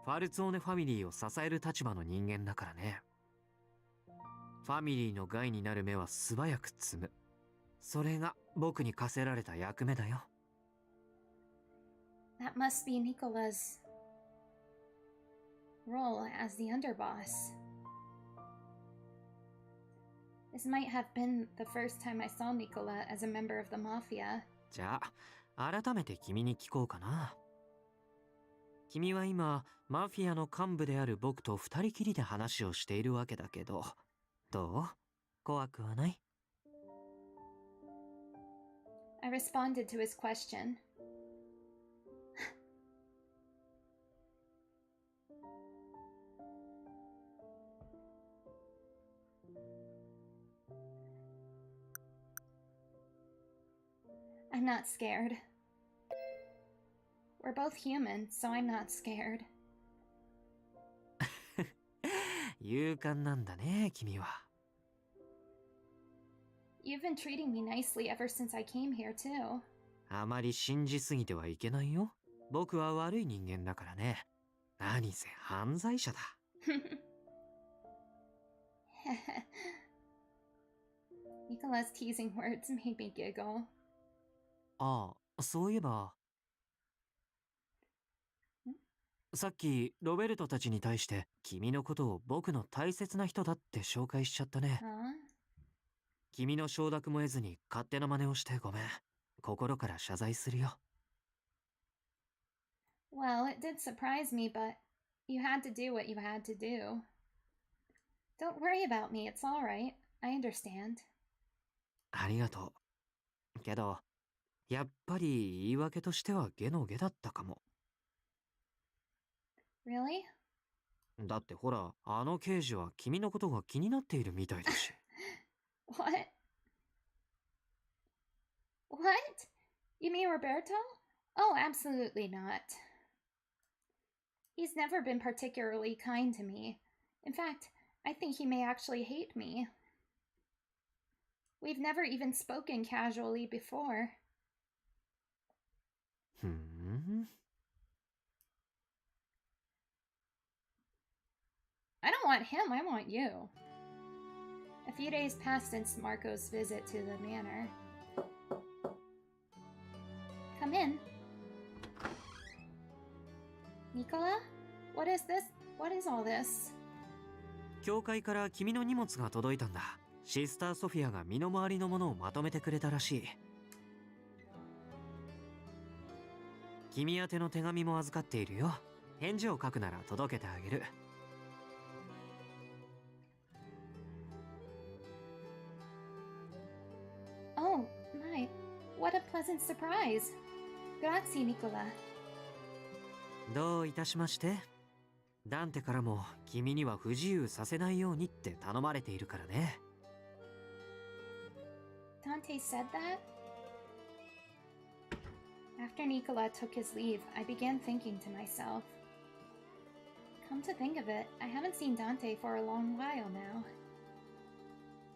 ファルツォーネファミリーを支える立場の人間だからね。ファミリーの害になる目は素早く摘む。それが僕に課せられた役目だよ。That must be Nicola's role as the underboss. This might have been the first time I saw Nicola as a member of the Mafia. じゃあ、改めて君に聞こうかな。君は今、マフィアの幹部である僕と二人きりで話をしているわけだけど、どう？怖くはない？ I responded to his question. I'm not scared. We're both human, so I'm not scared. 勇敢なんだね、君は。You've been treating me nicely ever since I came here, too. あまり信じすぎてはいけないよ。僕は悪い人間だからね。何せ犯罪者だ。Nicola's teasing words made me giggle. ああ、そういえば。さっきロベルトたちに対して君のことを僕の大切な人だって紹介しちゃったね。君の承諾も得ずに勝手な真似をしてごめん。心から謝罪するよ。Well, it did surprise me, but you had to do what you had to do. Don't worry about me, it's alright. I understand. ありがとう。けど、やっぱり言い訳としては下の下だったかも。Really? だってほら、あの刑事は君のことが気になっているみたいだし。What? What? You mean Roberto? Oh, absolutely not. He's never been particularly kind to me. In fact, I think he may actually hate me. We've never even spoken casually before. ふん。I don't want him, I want you. A few days passed since Marco's visit to the manor. Come in. Nicola? What is this? What is all this? 教会から君の荷物が届いたんだ。シスターソフィアが身の回りのものをまとめてくれたらしい。君宛ての手紙も預かっているよ。返事を書くなら届けてあげる。Oh, my. What a pleasant surprise. Grazie, Nicola. どういたしまして。ダンテからも君には不自由させないようにって頼まれているからね。Dante said that? After Nicola took his leave, I began thinking to myself. Come to think of it, I haven't seen Dante for a long while now.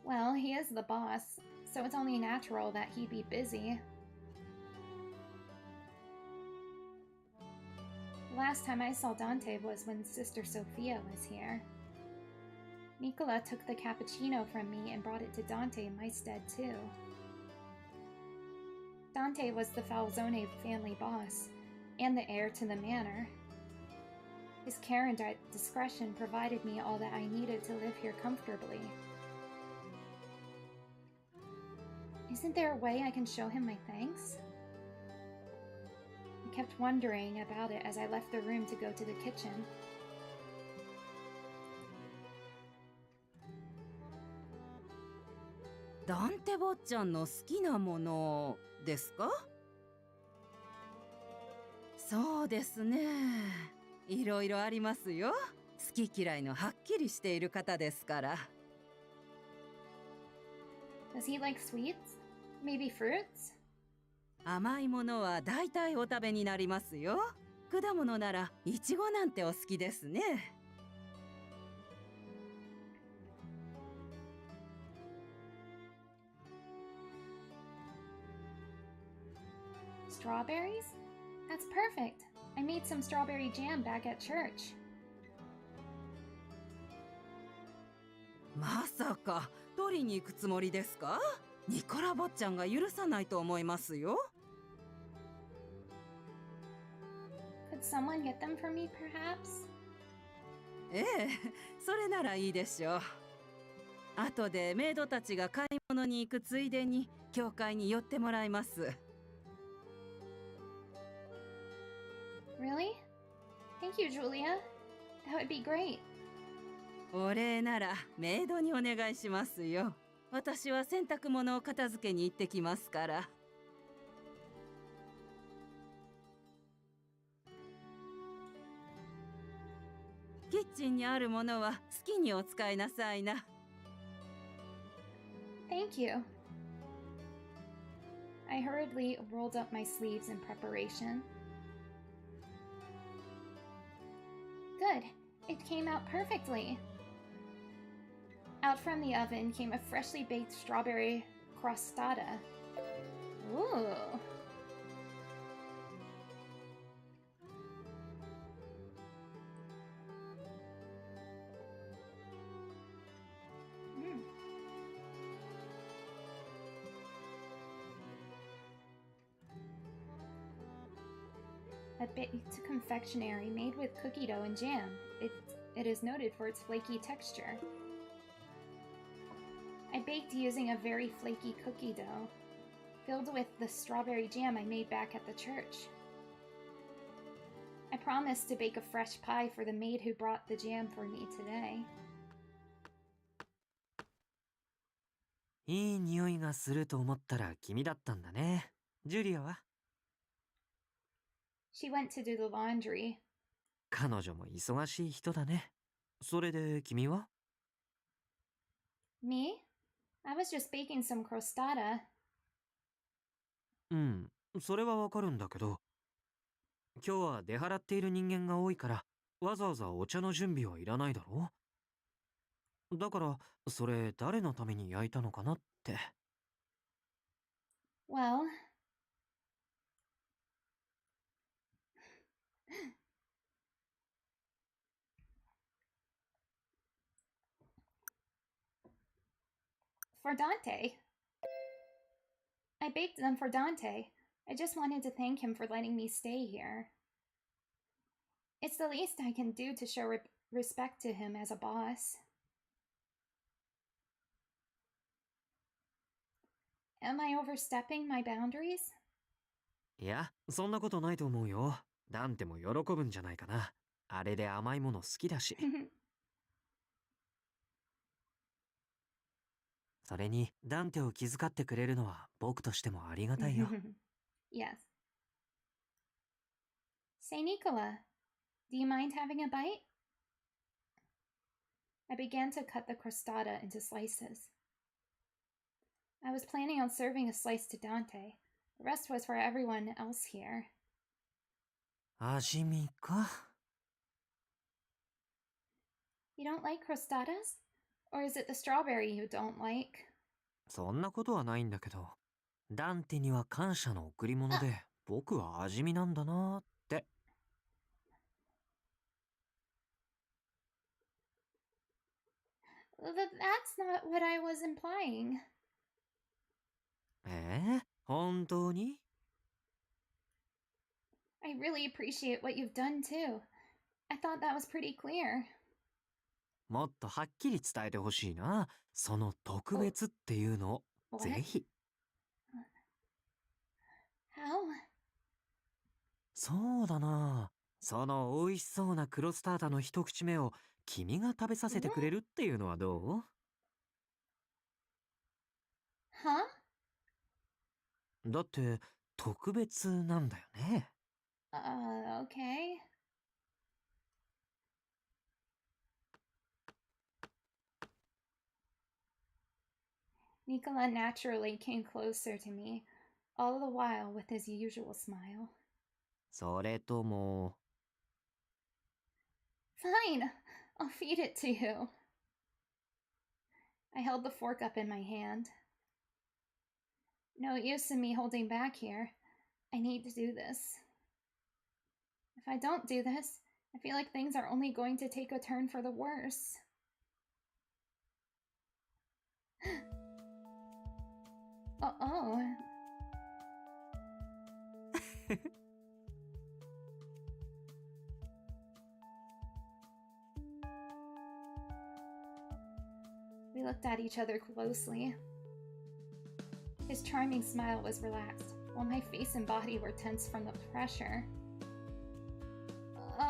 Well, he is the boss, so it's only natural that he'd be busy. The last time I saw Dante was when Sister Sophia was here. Nicola took the cappuccino from me and brought it to Dante in my stead too. Dante was the Falzone family boss, and the heir to the manor. His care and discretion provided me all that I needed to live here comfortably. Isn't there a way I can show him my thanks? I kept wondering about it as I left the room to go to the kitchen. Dante 坊ちゃんの好きなものですか？そうですね。いろいろありますよ。好き嫌いのはっきりしている方ですから。Does he like sweets? Maybe fruits? 甘いものは大体お食べになりますよ。果物ならイチゴなんてお好きですね。Strawberries? That's perfect. I made some strawberry jam back at church. まさか取りに行くつもりですか？ニコラ坊ちゃんが許さないと思いますよ。Could someone get them for me, perhaps? ええ、それならいいでしょう。後でメイドたちが買い物に行くついでに教会に寄ってもらいます。Really? Thank you, Julia. That would be great. お礼ならメイドにお願いしますよ。私は洗濯物を片付けに行ってきますから。キッチンにあるものは好きにお使いなさいな。Thank you. I hurriedly rolled up my sleeves in preparation. Good. It came out perfectly. Out from the oven came a freshly baked strawberry crostata. Ooh. Mm. A baked confectionery made with cookie dough and jam. It is noted for its flaky texture. I baked using a very flaky cookie dough, filled with the strawberry jam I made back at the church. I promised to bake a fresh pie for the maid who brought the jam for me today. いい匂いがすると思ったら君だったんだね。ジュリアは？ She went to do the laundry. 彼女も忙しい人だね。それで君は？ Me? I was just baking some crostata. うん、それはわかるんだけど、今日は出払っている人間が多いから、わざわざお茶の準備はいらないだろう？だから、それ誰のために焼いたのかなって。Well... for Dante. I baked them for Dante. I just wanted to thank him for letting me stay here. It's the least I can do to show respect to him as a boss. Am I overstepping my boundaries? いや、そんなことないと思うよ。ダンテも喜ぶんじゃないかな。あれで甘いもの好きだし。それに、ダンテを気遣ってくれるのは僕としてもありがたいよ。Yes. Say, Nicola, do you mind having a bite? I began to cut the crostata into slices. I was planning on serving a slice to Dante. The rest was for everyone else here. 味見か。You don't like crostatas? Or is it the strawberry you don't like? そんなことはないんだけど、ダンテには感謝の贈り物で、僕は味見なんだなーって。That's not what I was implying. 本当に？ I really appreciate what you've done too. I thought that was pretty clear. もっとはっきり伝えてほしいな。その特別っていうのを、ぜひ。How? そうだな。その美味しそうなクロスタータの一口目を君が食べさせてくれるっていうのはどう？ Huh? だって特別なんだよね。Okay. Nicola naturally came closer to me, all the while with his usual smile. それとも。Fine, I'll feed it to you. I held the fork up in my hand. No use in me holding back here. I need to do this. If I don't do this, I feel like things are only going to take a turn for the worse. Oh. We looked at each other closely. His charming smile was relaxed, while my face and body were tense from the pressure.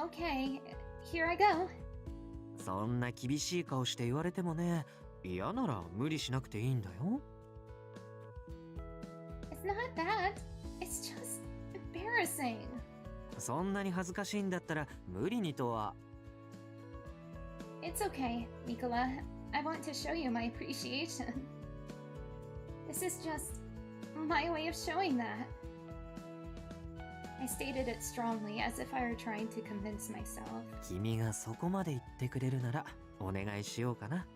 Okay, here I go. そんな厳しい顔して言われてもね、嫌なら無理しなくていいんだよ。It's not that. It's just embarrassing. そんなに恥ずかしいんだったら無理にとは。It's okay, Nicola. I want to show you my appreciation. This is just my way of showing that. I stated it strongly, as if I were trying to convince myself. 君がそこまで言ってくれるならお願いしようかな。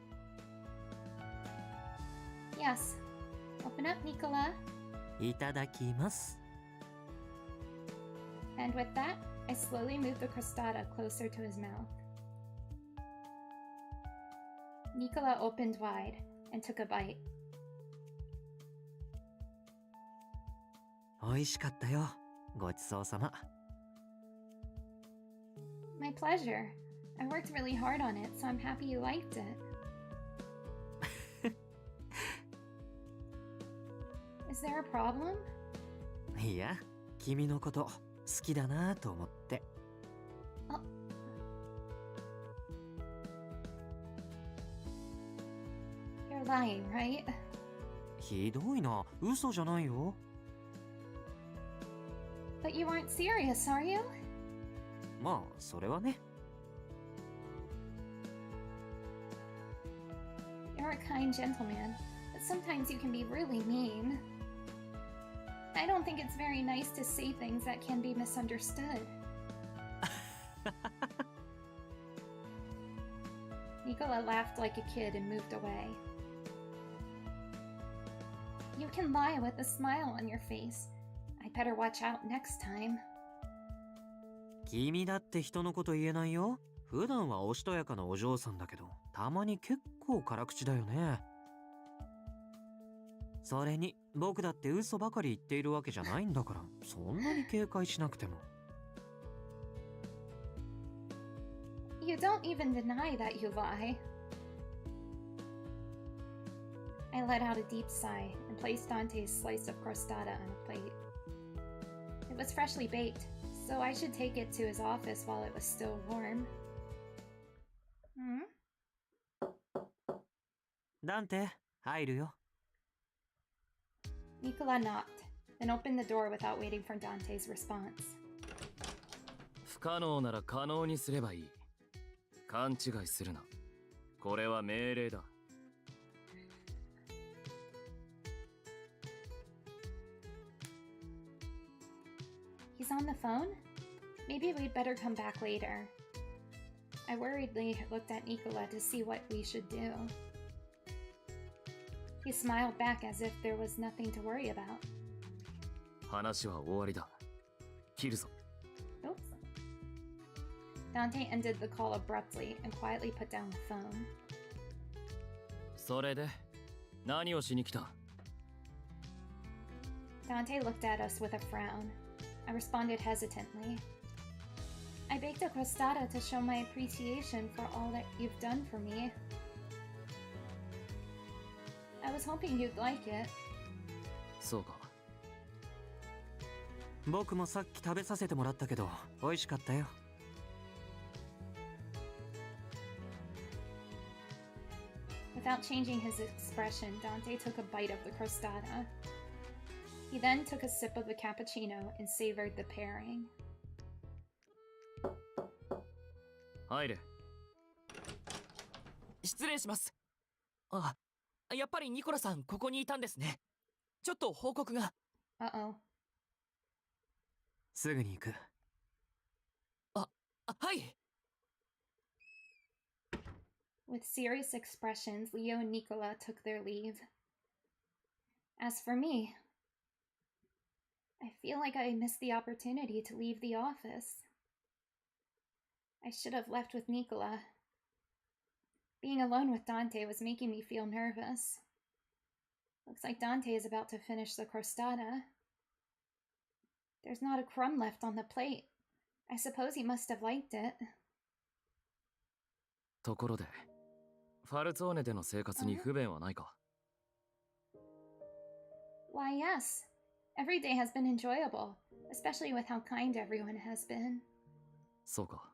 Yes, Open up, Nicola. いただきます。 And with that, I slowly moved the crostata closer to his mouth. Nicola opened wide and took a bite. 美味しかったよ。ごちそうさま。 My pleasure. I worked really hard on it, so I'm happy you liked it. Is there a problem? いや、君のこと好きだなと思って。 You're lying, right? ひどいな。嘘じゃないよ。 But you aren't serious, are you? まあ、それはね。 You're a kind gentleman, but sometimes you can be really mean. I don't think it's very nice to say things that can be misunderstood. Nicola laughed like a kid and moved away. You can lie with a smile on your face. I'd better watch out next time. 君だって人のこと言えないよ。普段はおしとやかなお嬢さんだけど、たまに結構辛口だよね。それに僕だって嘘ばかり言っているわけじゃないんだから、そんなに警戒しなくても。 You don't even deny that you lie. I let out a deep sigh and placed Dante's slice of crostata on a plate. It was freshly baked, so I should take it to his office while it was still warm. Dante, 入るよ。 Nicola knocked, then opened the door without waiting for Dante's response. 不可能なら可能にすればいい。勘違いするな。これは命令だ。 He's on the phone? Maybe we'd better come back later. I worriedly looked at Nicola to see what we should do. He smiled back as if there was nothing to worry about. 話は終わりだ。切るぞ。 Oops. Dante ended the call abruptly and quietly put down the phone. それで何をしに来た？ Dante looked at us with a frown. I responded hesitantly. I baked a crostata to show my appreciation for all that you've done for me. I was hoping you'd like it. そうか。僕もさっき食べさせてもらったけど、美味しかったよ。 Without changing his expression, Dante took a bite of the crostata. He then took a sip of the cappuccino and savored the pairing. 入れ。失礼します。あ、やっぱりニコラさんここにいたんですね。ちょっと報告が。Uh-oh. すぐに行く。はい。 With serious expressions, Leo and Nicola took their leave. As for me, I feel like I missed the opportunity to leave the office. I should have left with Nicola. Being alone with Dante was making me feel nervous. Looks like Dante is about to finish the crostata. There's not a crumb left on the plate. I suppose he must have liked it. ところで、ファルツォーネでの生活に不便はないか？ Why, yes. Every day has been enjoyable, especially with how kind everyone has been. そうか。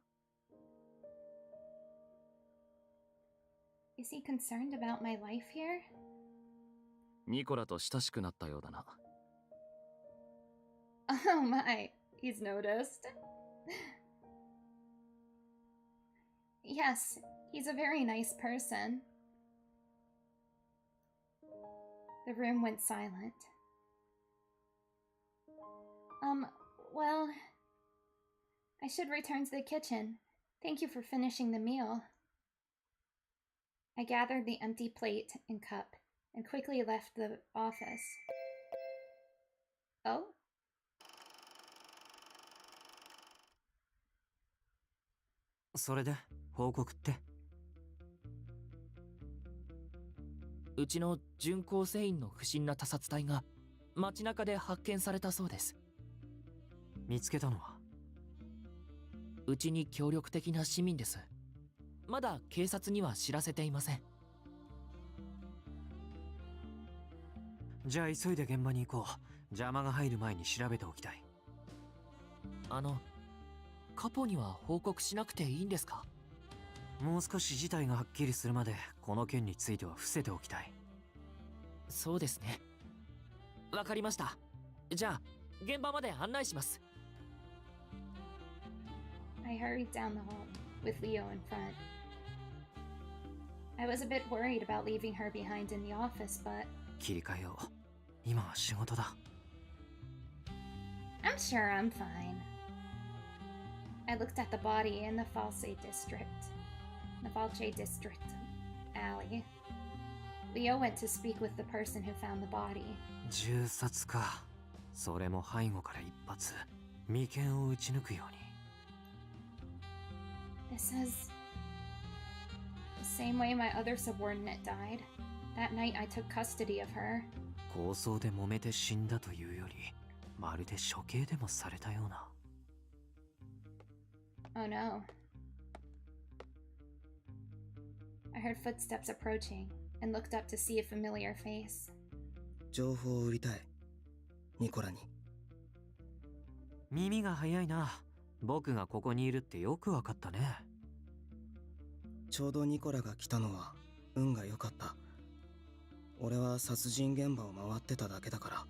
Is he concerned about my life here? ニコラと親しくなったようだな。 Oh my, he's noticed. Yes, he's a very nice person. The room went silent. Well, I should return to the kitchen. Thank you for finishing the meal. I gathered the empty plate and cup and quickly left the office. Oh? それで報告って？うちの準構成員の不審な他殺体が街中で発見されたそうです。見つけたのは？うちに協力的な市民です。まだ警察には知らせていません。じゃあ急いで現場に行こう。邪魔が入る前に調べておきたい。カポには報告しなくていいんですか？もう少し事態がはっきりするまでこの件については伏せておきたい。そうですね。わかりました。じゃあ現場まで案内します。I hurried down the hall with Leo in front. I was a bit worried about leaving her behind in the office, but 切り替えよう。今は仕事だ。I'm sure I'm fine. I looked at the body in the Falce district alley. Leo went to speak with the person who found the body. 銃殺か。それも背後から一発。眉間を撃ち抜くように。This is the same way my other subordinate died. That night I took custody of her. 抗争で揉めて死んだというより、まるで処刑でもされたような。Oh no. I heard footsteps approaching and looked up to see a familiar face. 情報を売りたい。ニコラに。耳が早いな。僕がここにいるってよくわかったね。ちょうどニコラが来たのは運が良かった。俺は殺人現場を回ってただけだから。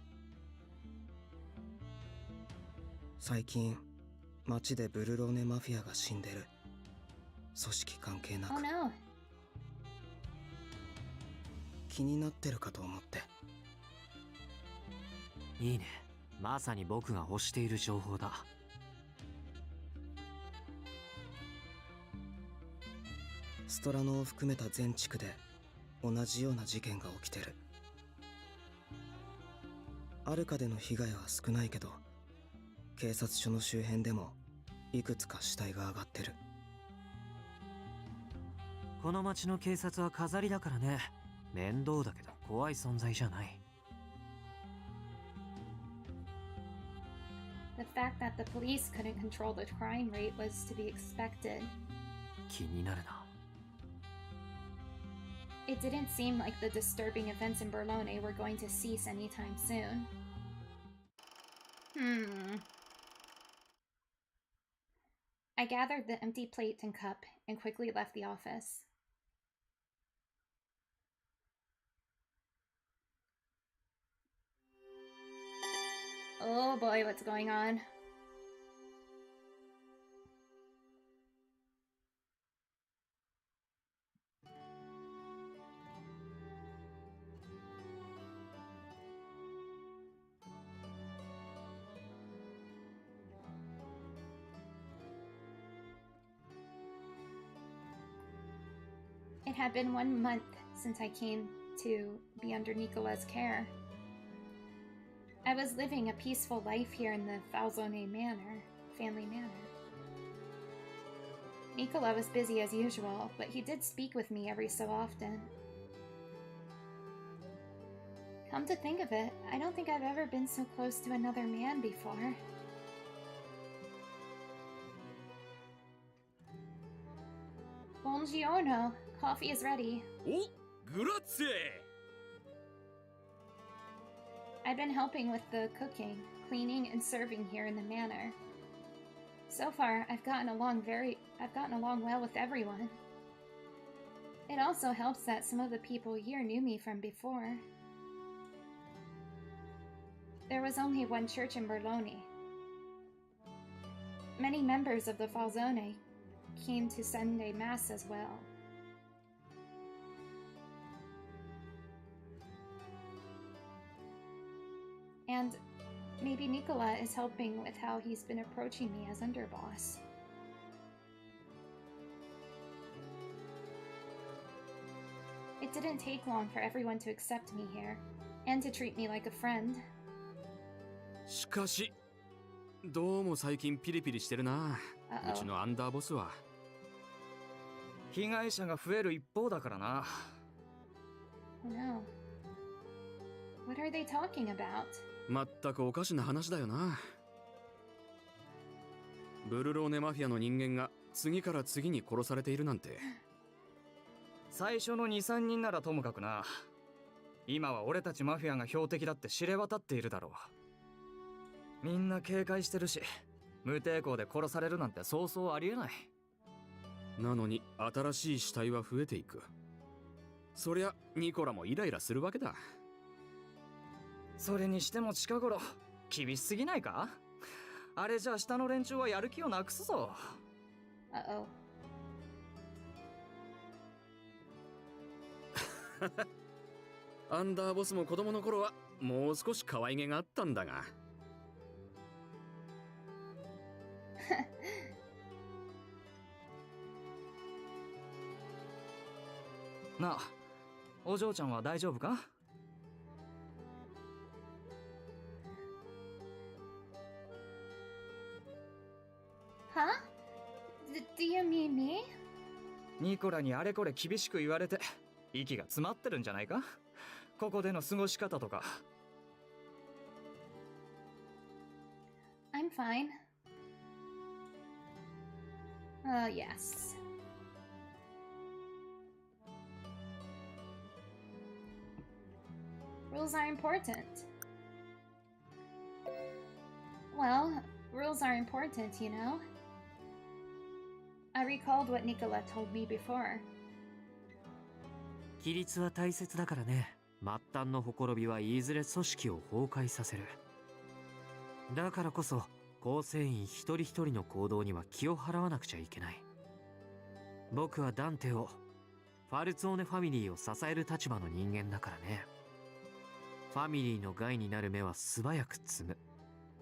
最近街でブルローネマフィアが死んでる。組織関係なく。Oh no. 気になってるかと思って。いいね。まさに僕が欲している情報だ。ストラノを含めた全地区で同じような事件が起きてる。アルカでの被害は少ないけど、警察署の周辺でもいくつか死体が上がってる。この町の警察は飾りだからね。面倒だけど怖い存在じゃない。The fact that the police couldn't control the crime rate was to be expected. 気になるな。It didn't seem like the disturbing events in Berlone were going to cease anytime soon. I gathered the empty plate and cup and quickly left the office. Oh boy, what's going on? It had been 1 month since I came to be under Nicola's care. I was living a peaceful life here in the Falzone family manor. Nicola was busy as usual, but he did speak with me every so often. Come to think of it, I don't think I've ever been so close to another man before. Buongiorno. Coffee is ready. Oh, grazie! I've been helping with the cooking, cleaning, and serving here in the manor. So far, I've gotten along well with everyone. It also helps that some of the people here knew me from before. There was only one church in Berlone. Many members of the Falzone came to Sunday Mass as well. And maybe Nicola is helping with how he's been approaching me as underboss. It didn't take long for everyone to accept me here, and to treat me like a friend. しかしどうも最近ピリピリしてるな。うち Uh-oh. のアンダーボスは。被害者が増える一方だからな。 Oh no. What are they talking about? まったくおかしな話だよな。ブルローネマフィアの人間が次から次に殺されているなんて。最初の 2,3 人ならともかくな。今は俺たちマフィアが標的だって知れ渡っているだろう。みんな警戒してるし、無抵抗で殺されるなんてそうそうありえない。なのに新しい死体は増えていく。そりゃニコラもイライラするわけだ。それにしても近頃厳しすぎないか？あれじゃ下の連中はやる気をなくすぞ。Uh-oh. アンダーボスも子供の頃はもう少し可愛げがあったんだが。なあ、お嬢ちゃんは大丈夫か？ Huh? Do you mean me? ニコラにあれこれ厳しく言われて息が詰まってるんじゃないか？ここでの過ごし方とか。 I'm fine. Yes. Rules are important. Well, rules are important, you know. I recalled what Nicola told me before. 規律は大切だからね。末端のほころびはいずれ組織を崩壊させる。だからこそ構成員一人一人の行動には気を払わなくちゃいけない。僕はダンテを、ファルツォーネファミリーを支える立場の人間だからね。ファミリーの害になる目は素早く摘む。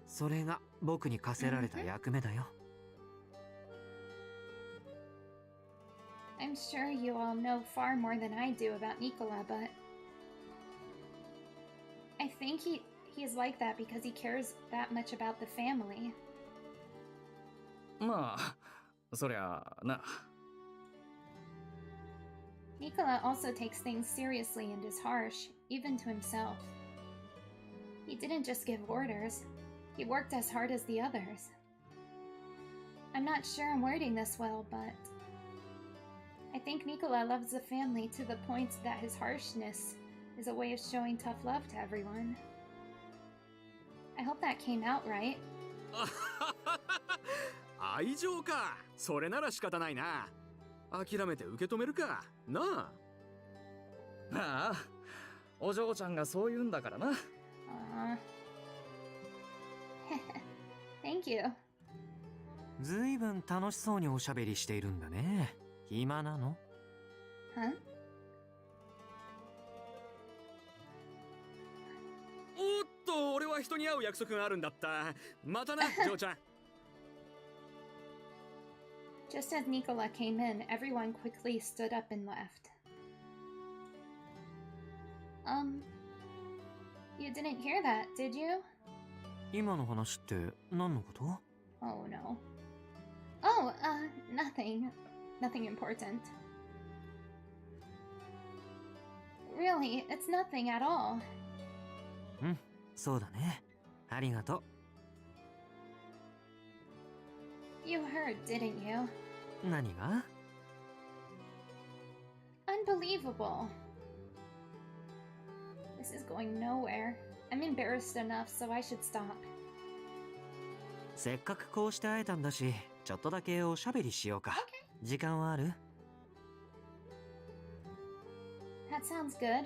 それが僕に課せられた役目だよ。I'm sure you all know far more than I do about Nicola, but I think he's like that because he cares that much about the family. まあ、そりゃな。 Nicola also takes things seriously and is harsh, even to himself. He didn't just give orders, he worked as hard as the others. I'm not sure I'm wording this well, but I think Nicola loves the family to the point that his harshness is a way of showing tough love to everyone. I hope that came out right. 愛情か。それなら仕方ないな。諦めて受け止めるかなあ。ああ、お嬢ちゃんがそう言うんだからな。Thank you. ずいぶん楽しそうにおしゃべりしているんだね。暇なの？ Huh? おっと、俺は人に会う約束があるんだった。またな、ジョーちゃん。Just as Nicola came in, everyone quickly stood up and left. You didn't hear that, did you? 今の話って何のこと？ Oh no. Oh, nothing. Nothing important. Really, it's nothing at all. うん、そうだね。ありがと You heard, didn't you? う。何が？ Unbelievable. This is going nowhere. I'm embarrassed enough, so I should stop. せっかくこうして会えたんだし、ちょっとだけおしゃべりしようか。時間はある？ That sounds good.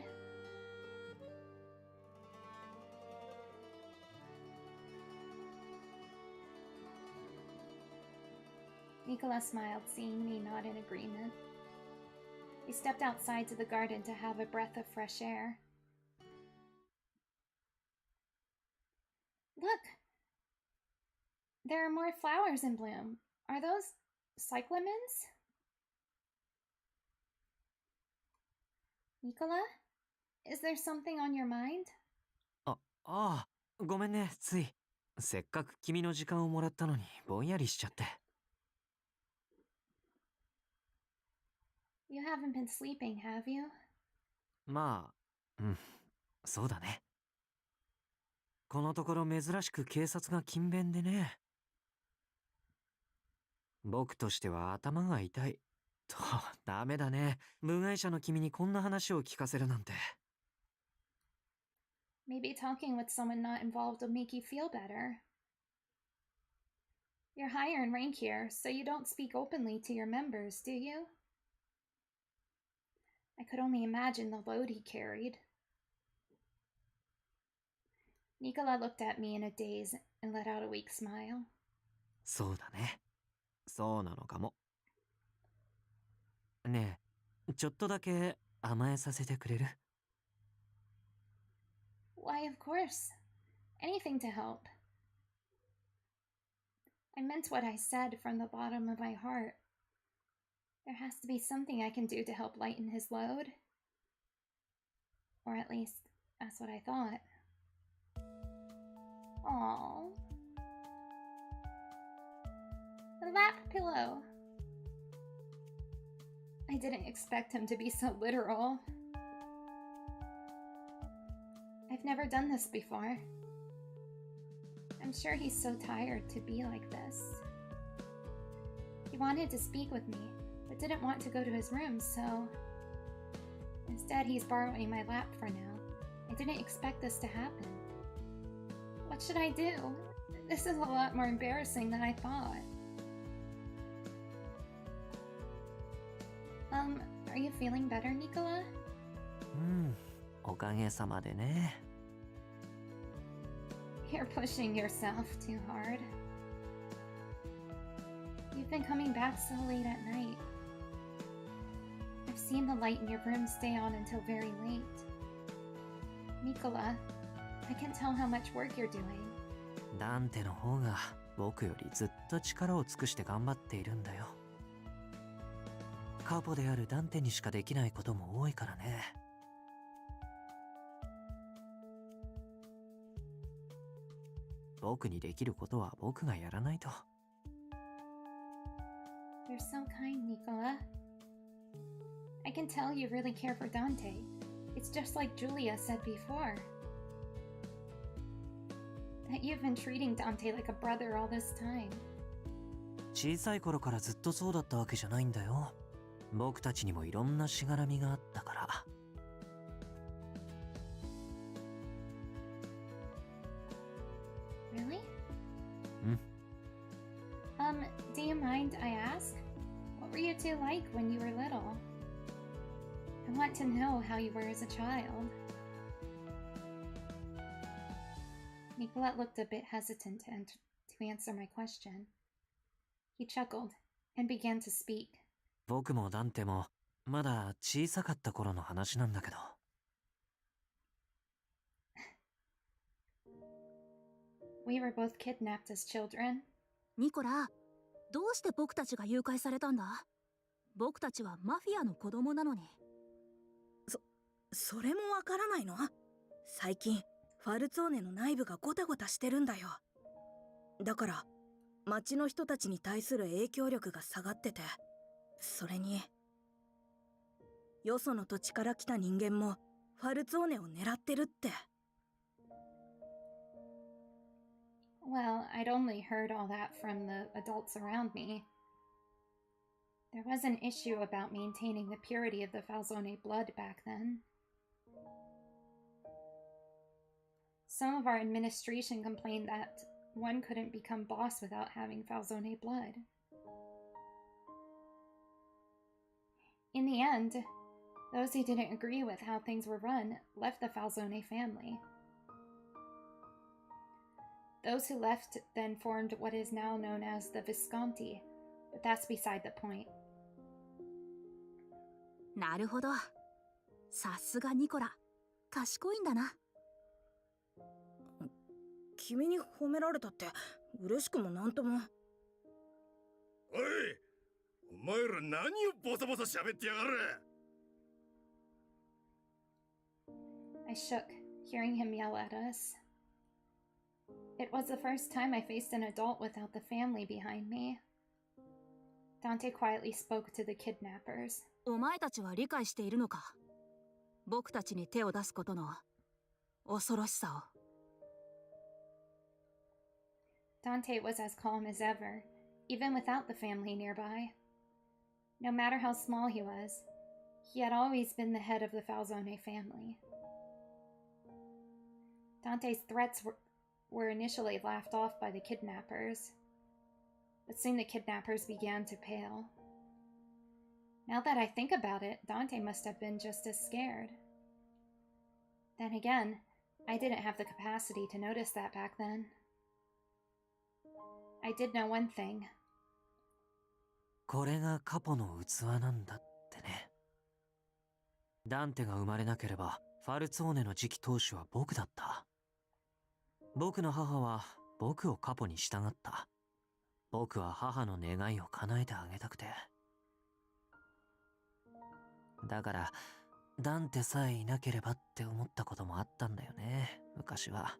Nicola smiled, seeing me nod in agreement. We stepped outside to the garden to have a breath of fresh air. Look! There are more flowers in bloom. Are those cyclamens? Nicola? Is there something on your mind? ああ、ごめんね、つい。せっかく君の時間をもらったのにぼんやりしちゃって。You haven't been sleeping, have you? まあ、そうだね。このところ珍しく警察が勤勉でね。僕としては頭が痛い。と、ダメだね。部外者の君にこんな話を聞かせるなんて。Maybe talking with someone not involved will make you feel better. You're higher in rank here, so you don't speak openly to your members, do you? I could only imagine the load he carried. Nicola looked at me in a daze and let out a weak smile. そうだね。そうなのかも。ねえ、ちょっとだけ甘えさせてくれる？ Why, of course. Anything to help. I meant what I said from the bottom of my heart. There has to be something I can do to help lighten his load. Or at least, that's what I thought. Aww. The lap pillow. I didn't expect him to be so literal. I've never done this before. I'm sure he's so tired to be like this. He wanted to speak with me, but didn't want to go to his room, so... Instead, he's borrowing my lap for now. I didn't expect this to happen. What should I do? This is a lot more embarrassing than I thought. Are you feeling better, Nicola? おかげさまでね。You're pushing yourself too hard. You've been coming back so late at night. I've seen the light in your room stay on until very late. Nicola, I can tell how much work you're doing. ダンテの方が僕よりずっと力を尽くして頑張っているんだよ。カポであるダンテにしかできないことも多いからね。僕にできることは僕がやらないと。You're so kind, Nicola. I can tell you really care for Dante. It's just like Julia said before. That you've been treating Dante like a brother all this time. 小さい頃からずっとそうだったわけじゃないんだよ。僕たちにもいろんなしがらみがあったから。Really? Hmm? Do you mind I ask? What were you two like when you were little? I want to know how you were as a child. Nicola looked a bit hesitant to answer my question. He chuckled and began to speak. 僕もダンテもまだ小さかった頃の話なんだけど。We were both kidnapped as children. ニコラ、どうして僕たちが誘拐されたんだ？僕たちはマフィアの子供なのに。それもわからないの？最近ファルツォーネの内部がゴタゴタしてるんだよ。だから町の人たちに対する影響力が下がってて、それによその土地から来た人間もファルツォーネを狙ってるって。Well, I'd only heard all that from the adults around me. There was an issue about maintaining the purity of the Falzone blood back then. Some of our administration complained that one couldn't become boss without having Falzone blood. In the end, those who didn't agree with how things were run left the Falzone family. Those who left then formed what is now known as the Visconti, but that's beside the point. なるほど。さすがニコラ。賢いんだな。君に褒められたって嬉しくもなんとも。おい、お前ら何をボソボソ喋ってやがる。I shook, hearing him yell at us. It was the first time I faced an adult without the family behind me. Dante quietly spoke to the kidnappers. お前たちは理解しているのか？僕たちに手を出すことの恐ろしさを。Dante was as calm as ever, even without the family nearby. No matter how small he was, he had always been the head of the Falzone family. Dante's threats were initially laughed off by the kidnappers, but soon the kidnappers began to pale. Now that I think about it, Dante must have been just as scared. Then again, I didn't have the capacity to notice that back then. I did know one thing. これがカポの器なんだってね。ダンテが生まれなければ、ファルツォーネの次期当主は僕だった。僕の母は僕をカポに従った。僕は母の願いを叶えてあげたくて。だから、ダンテさえいなければって思ったこともあったんだよね、昔は。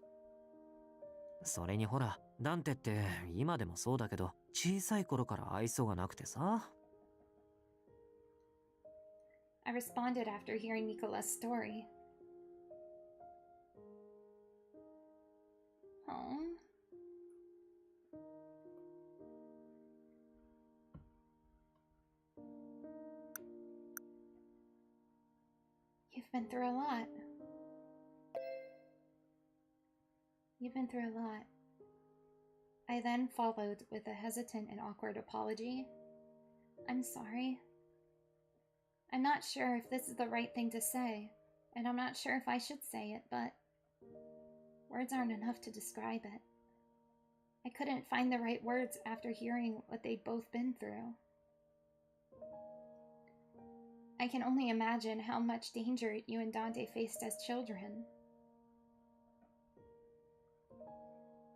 それにほら、ダンテって今でもそうだけど、小さい頃から愛想がなくてさ。I responded after hearing Nicola's story. Home? You've been through a lot. You've been through a lot. I then followed with a hesitant and awkward apology. I'm sorry. I'm not sure if this is the right thing to say, and I'm not sure if I should say it, but words aren't enough to describe it. I couldn't find the right words after hearing what they'd both been through. I can only imagine how much danger you and Dante faced as children.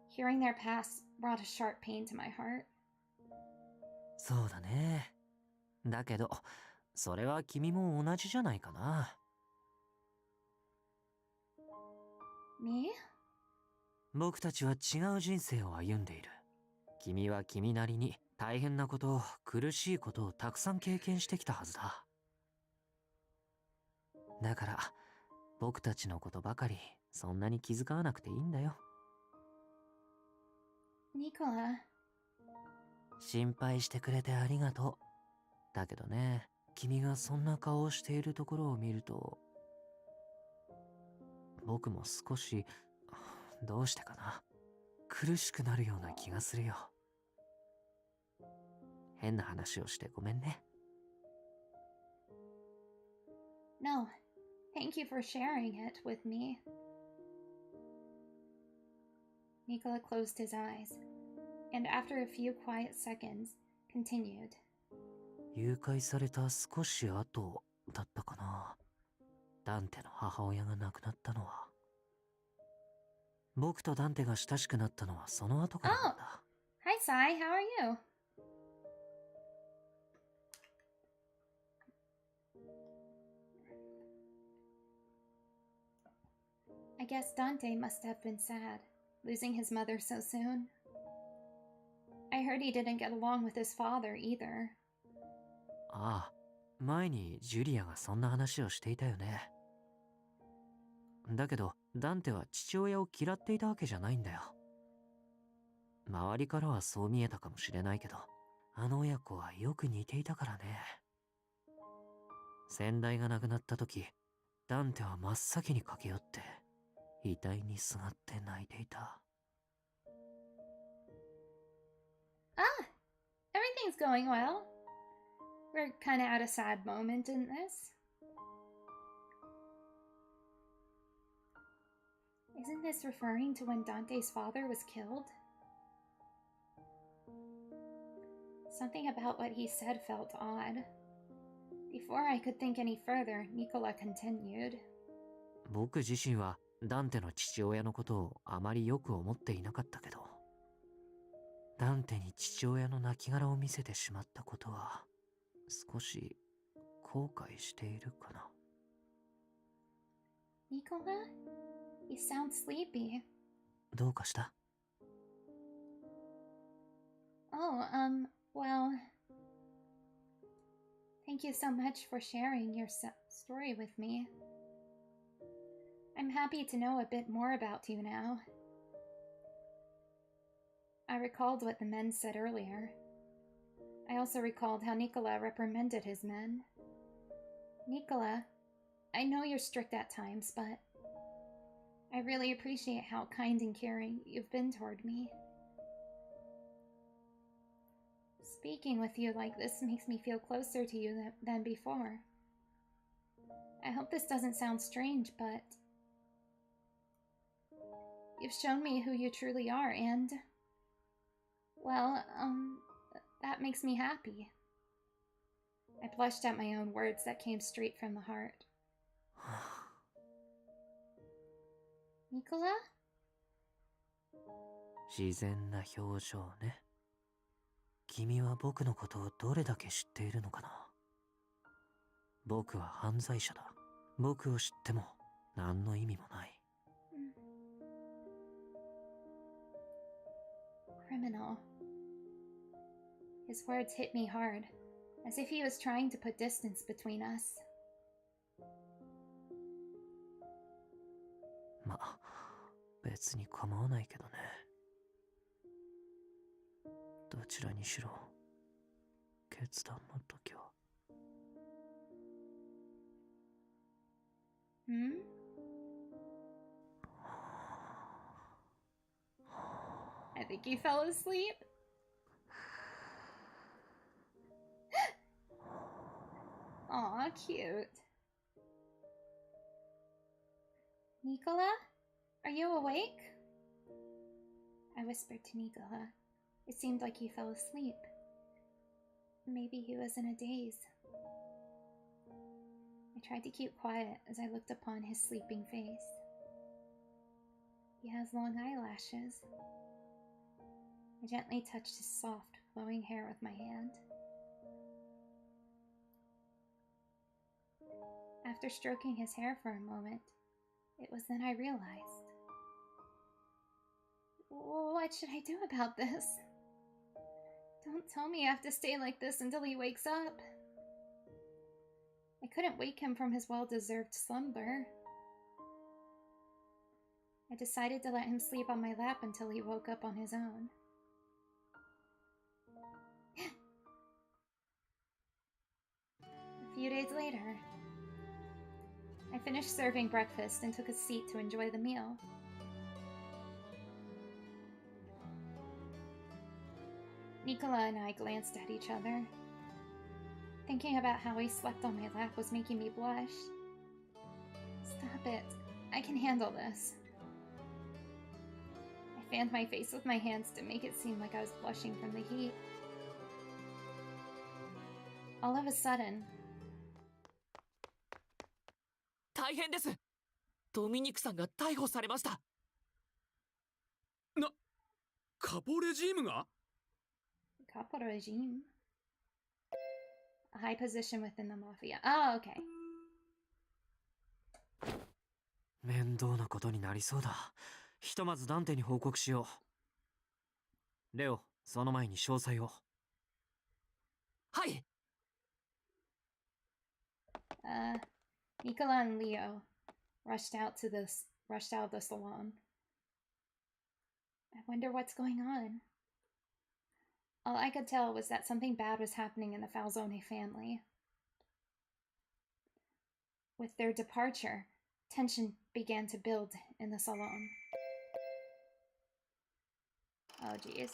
Hearing their past brought a sharp pain to my heart. そうだね。だけど、それは君も同じじゃないかな。Me? 僕たちは違う人生を歩んでいる。君は君なりに大変なこと、苦しいことをたくさん経験してきたはずだ。だから、僕たちのことばかりそんなに気遣わなくていいんだよ。Nicola. 心配してくれてありがとう。だけどね、君がそんな顔をしているところを見ると、僕も少し、どうしてかな、苦しくなるような気がするよ。変な話をしてごめんね。No, thank you for sharing it with me. Nicola closed his eyes, and after a few quiet seconds, continued. 誘拐された少し後だったかな。ダンテの母親が亡くなったのは。僕とダンテが親しくなったのはその後からなんだ。Oh, hi Sai, how are you? I guess Dante must have been sad, losing his mother so soon. I heard he didn't get along with his father either. ああ、前にジュリアがそんな話をしていたよね。だけど、ダンテは父親を嫌っていたわけじゃないんだよ。周りからはそう見えたかもしれないけど、あの親子はよく似ていたからね。先代が亡くなった時、ダンテは真っ先に駆け寄って、遺体にすがって泣いていた。Ah, everything's going well. We're kind of at a sad moment in this. Isn't this referring to when Dante's father was killed? Something about what he said felt odd. Before I could think any further, Nicola continued. 僕自身はダンテの父親のことをあまりよく思っていなかったけど、ダンテに父親の亡骸を見せてしまったことは少し後悔しているかな。Nicola? You sound sleepy. どうかした？ Oh, well... Thank you so much for sharing your story with me. I'm happy to know a bit more about you now. I recalled what the men said earlier. I also recalled how Nicola reprimanded his men. Nicola, I know you're strict at times, but I really appreciate how kind and caring you've been toward me. Speaking with you like this makes me feel closer to you than before. I hope this doesn't sound strange, but you've shown me who you truly are, and well, that makes me happy. I blushed at my own words that came straight from the heart. Nicola? 自然な表情ね。君は僕のことをどれだけ知っているのかな。僕は犯罪者だ。僕を知っても何の意味もない。Criminal. His words hit me hard, as if he was trying to put distance between us. まあ、別に構わないけどね。どちらにしろ、決断の時は。Hmm? I think he fell asleep. Aw, cute. Nicola? Are you awake? I whispered to Nicola. It seemed like he fell asleep. Maybe he was in a daze. I tried to keep quiet as I looked upon his sleeping face. He has long eyelashes. I gently touched his soft, flowing hair with my hand. After stroking his hair for a moment, it was then I realized. What should I do about this? Don't tell me I have to stay like this until he wakes up. I couldn't wake him from his well-deserved slumber. I decided to let him sleep on my lap until he woke up on his own. A few days later, I finished serving breakfast and took a seat to enjoy the meal. Nicola and I glanced at each other. Thinking about how he slept on my lap was making me blush. Stop it. I can handle this. I fanned my face with my hands to make it seem like I was blushing from the heat. All of a sudden... 大変です。ドミニクさんが逮捕されました。カポレジームが？ Capo regime? A high position within the mafia. Oh, okay. 面倒なことになりそうだ。ひとまずダンテに報告しよう。レオ、その前に詳細を。はい。Nicola and Leo rushed out of the salon. I wonder what's going on. All I could tell was that something bad was happening in the Falzone family. With their departure, tension began to build in the salon. Oh, geez.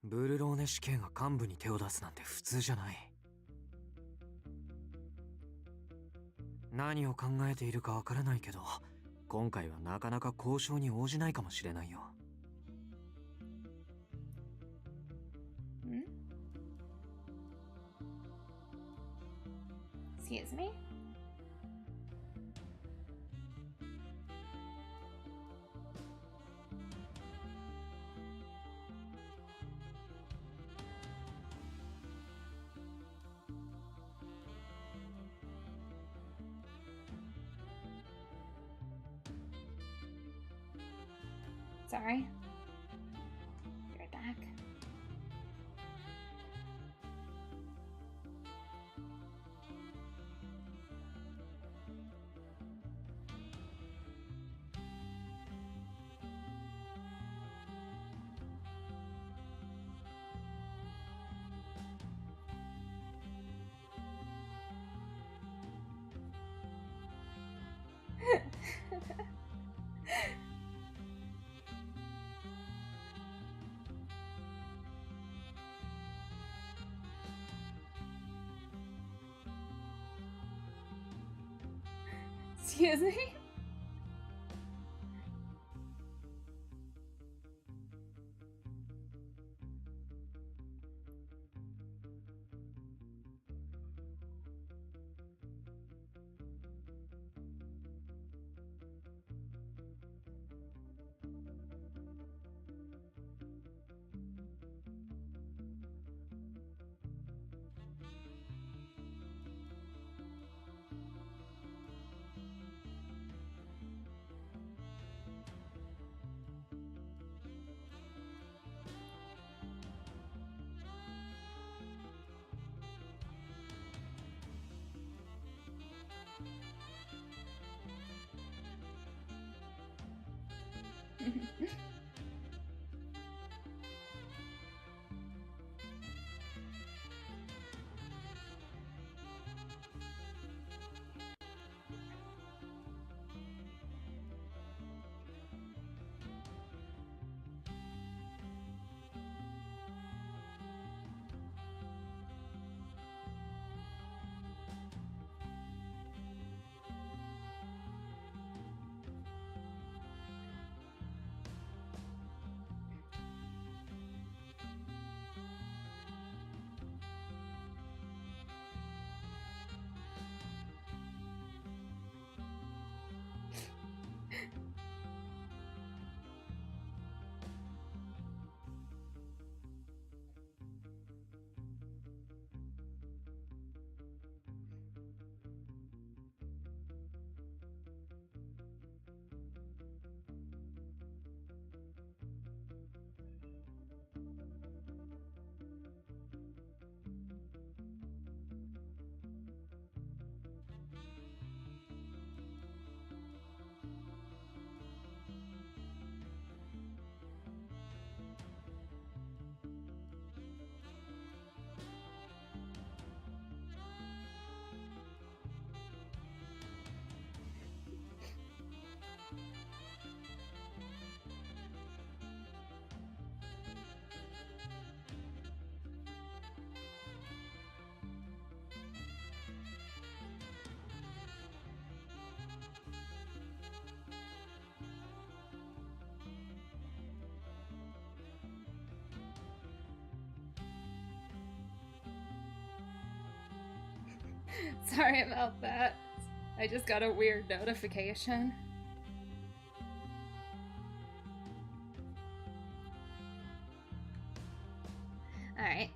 ブルローネ死刑が幹部に手を出すなんて普通じゃない。何を考えているかわからないけど、今回はなかなか交渉に応じないかもしれないよ。Excuse me? Sorry. Be right back. Excuse me? Sorry about that. I just got a weird notification. Alright.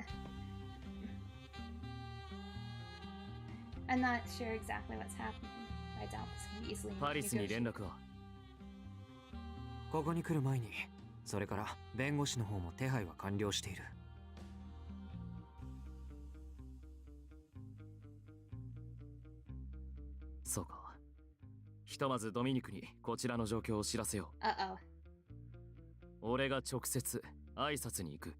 I'm not sure exactly what's happening. I doubt this can be easily パリスに連 negotiated. 絡はここに来る前に、それから弁護士の方も手配は完了している。そうか。ひとまずドミニクにこちらの状況を知らせよ Uh-oh. う。俺が直接挨拶に行く。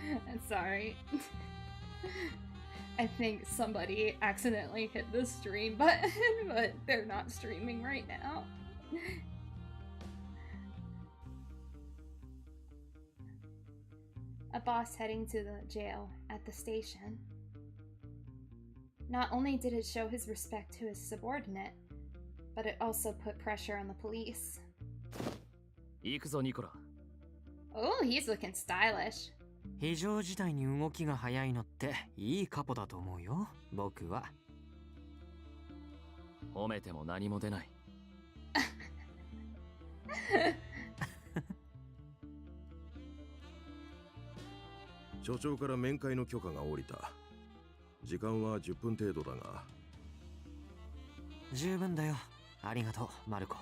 I'm sorry. I think somebody accidentally hit the stream button, but they're not streaming right now. A boss heading to the jail at the station. Not only did it show his respect to his subordinate, but it also put pressure on the police. 行くぞニコラ。 Oh, he's looking stylish. 非常事態に動きが早いのっていいカポだと思うよ、僕は。褒めても何も出ない。所長から面会の許可が下りた。時間は10分程度だが。十分だよ。ありがとう、マルコ。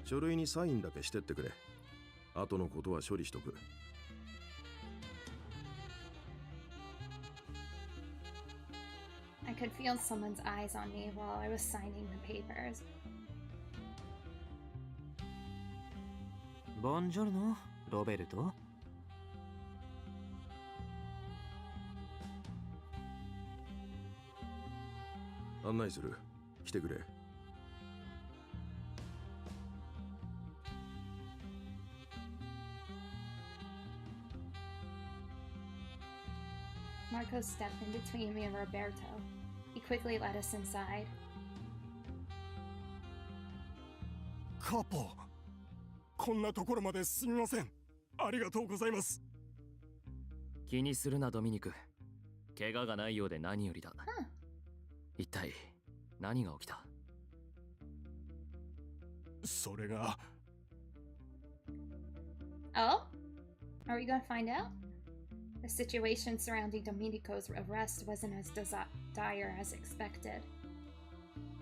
書類にサインだけしてってくれ。後のことは処理しとく。I could feel someone's eyes on me while I was signing the papers. ボンジョルノ、ロベルト。案内する。来てくれ。Marco stepped in between me and Roberto. He quickly led us inside. カポ、こんなところまですみません。ありがとうございます。気にするなドミニク。怪我がないようで何よりだ。一体何が起きた？それが。Oh? Are we gonna find out? The situation surrounding Domenico's arrest wasn't as dire as expected.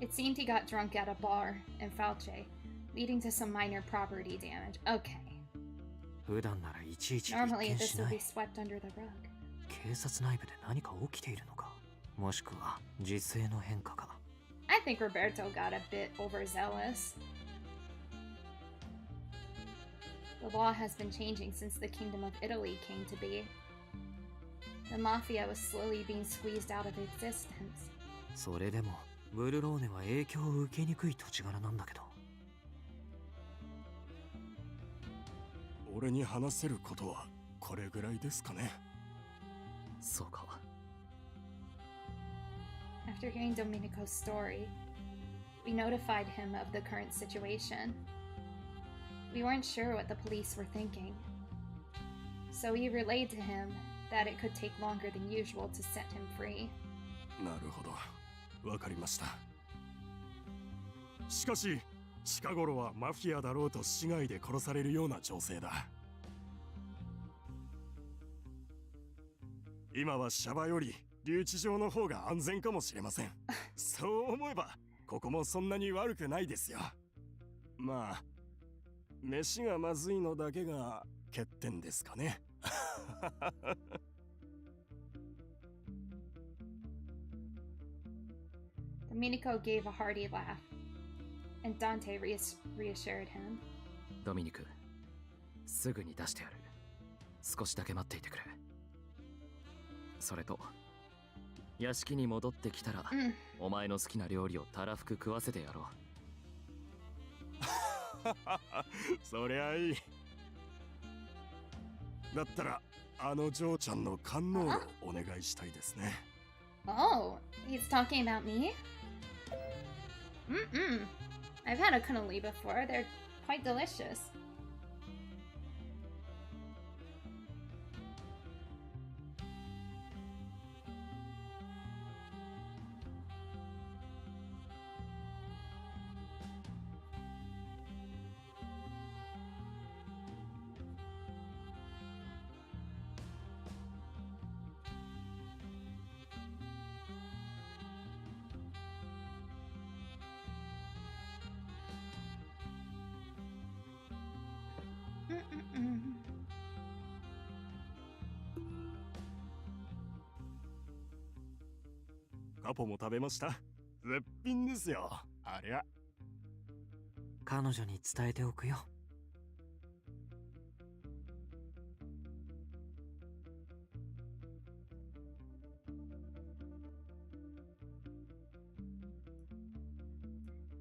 It seemed he got drunk at a bar in Falce, leading to some minor property damage. Okay. 普段ならいちいち Normally 一見 this し would な be い。 swept under the rug. 警察内部で何か起きているのか、もしくは時勢の変化か。 I think Roberto got a bit overzealous. The law has been changing since the Kingdom of Italy came to be. The mafia was slowly being squeezed out of existence. それでもブルローネは影響を受けにくい土地柄なんだけど。俺に話せることはこれぐらいですかね。そうか。 After hearing Domenico's story, we notified him of the current situation. We weren't sure what the police were thinking, so we relayed to him that it could take longer than usual to set him free. なるほど、わかりました。しかし、近頃はマフィアだろうと市外で殺されるような情勢だ。今はシャバより留置場の方が安全かもしれません。そう思えば、ここもそんなに悪くないですよ。まあ、飯がまずいのだけが欠点ですかね。Domenico gave a hearty laugh, and Dante reassured him. ドミニク、すぐに出してやる。少しだけ待っていてくれ。それと、屋敷に戻ってきたら、お前の好きな料理をたらふく食わせてやろう。そりゃいい。だったら、あの嬢ちゃんの観音をお願いしたいですね。Oh, he's talking about me? I've had a cannoli before. They're quite delicious. Mm-mm-mm. カポも食べました。絶品ですよ。ありゃ。彼女に伝えておくよ。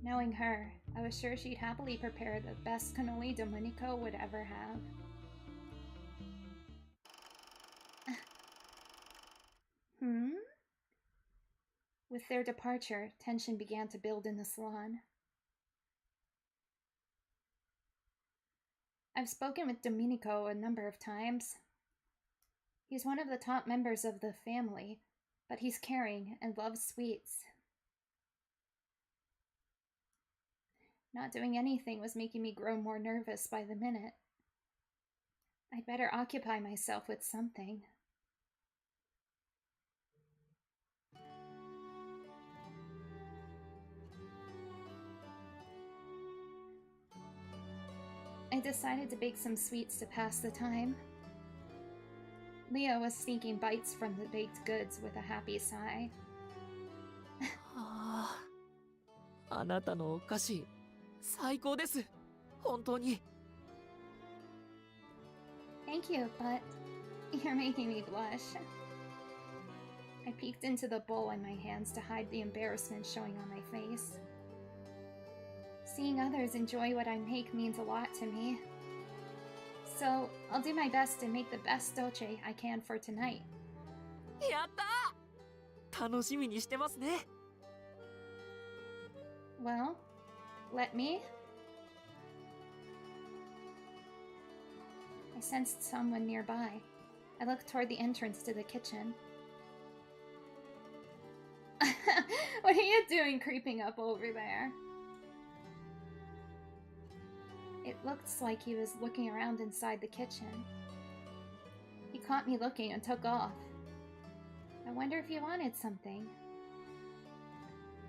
Knowing her, I was sure she'd happily prepare the best cannoli Domenico would ever have. With their departure, tension began to build in the salon. I've spoken with Domenico a number of times. He's one of the top members of the family, but he's caring and loves sweets. Not doing anything was making me grow more nervous by the minute. I'd better occupy myself with something. I decided to bake some sweets to pass the time. Leo was sneaking bites from the baked goods with a happy sigh. あなたのお菓子最高です。本当に。Thank you, but you're making me blush. I peeked into the bowl in my hands to hide the embarrassment showing on my face. Seeing others enjoy what I make means a lot to me. So, I'll do my best to make the best dolce I can for tonight. やったー！楽しみにしてますね。Well, let me. I sensed someone nearby. I looked toward the entrance to the kitchen. What are you doing creeping up over there? It looks like he was looking around inside the kitchen. He caught me looking and took off. I wonder if he wanted something.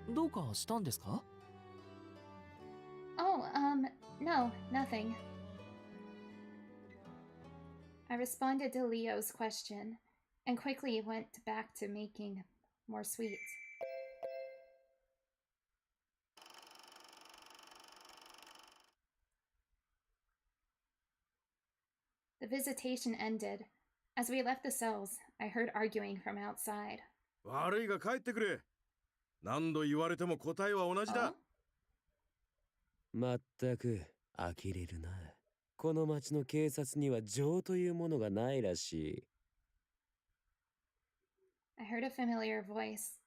どうかしたんですか? Oh, no, nothing. I responded to Leo's question and quickly went back to making more sweets. The visitation ended. As we left the cells, I heard arguing from outside. 悪いが帰ってくれ。何度言われても答えは同じだ。まったく呆れるな。この町の警察には情というものがないらしい。I heard a familiar voice.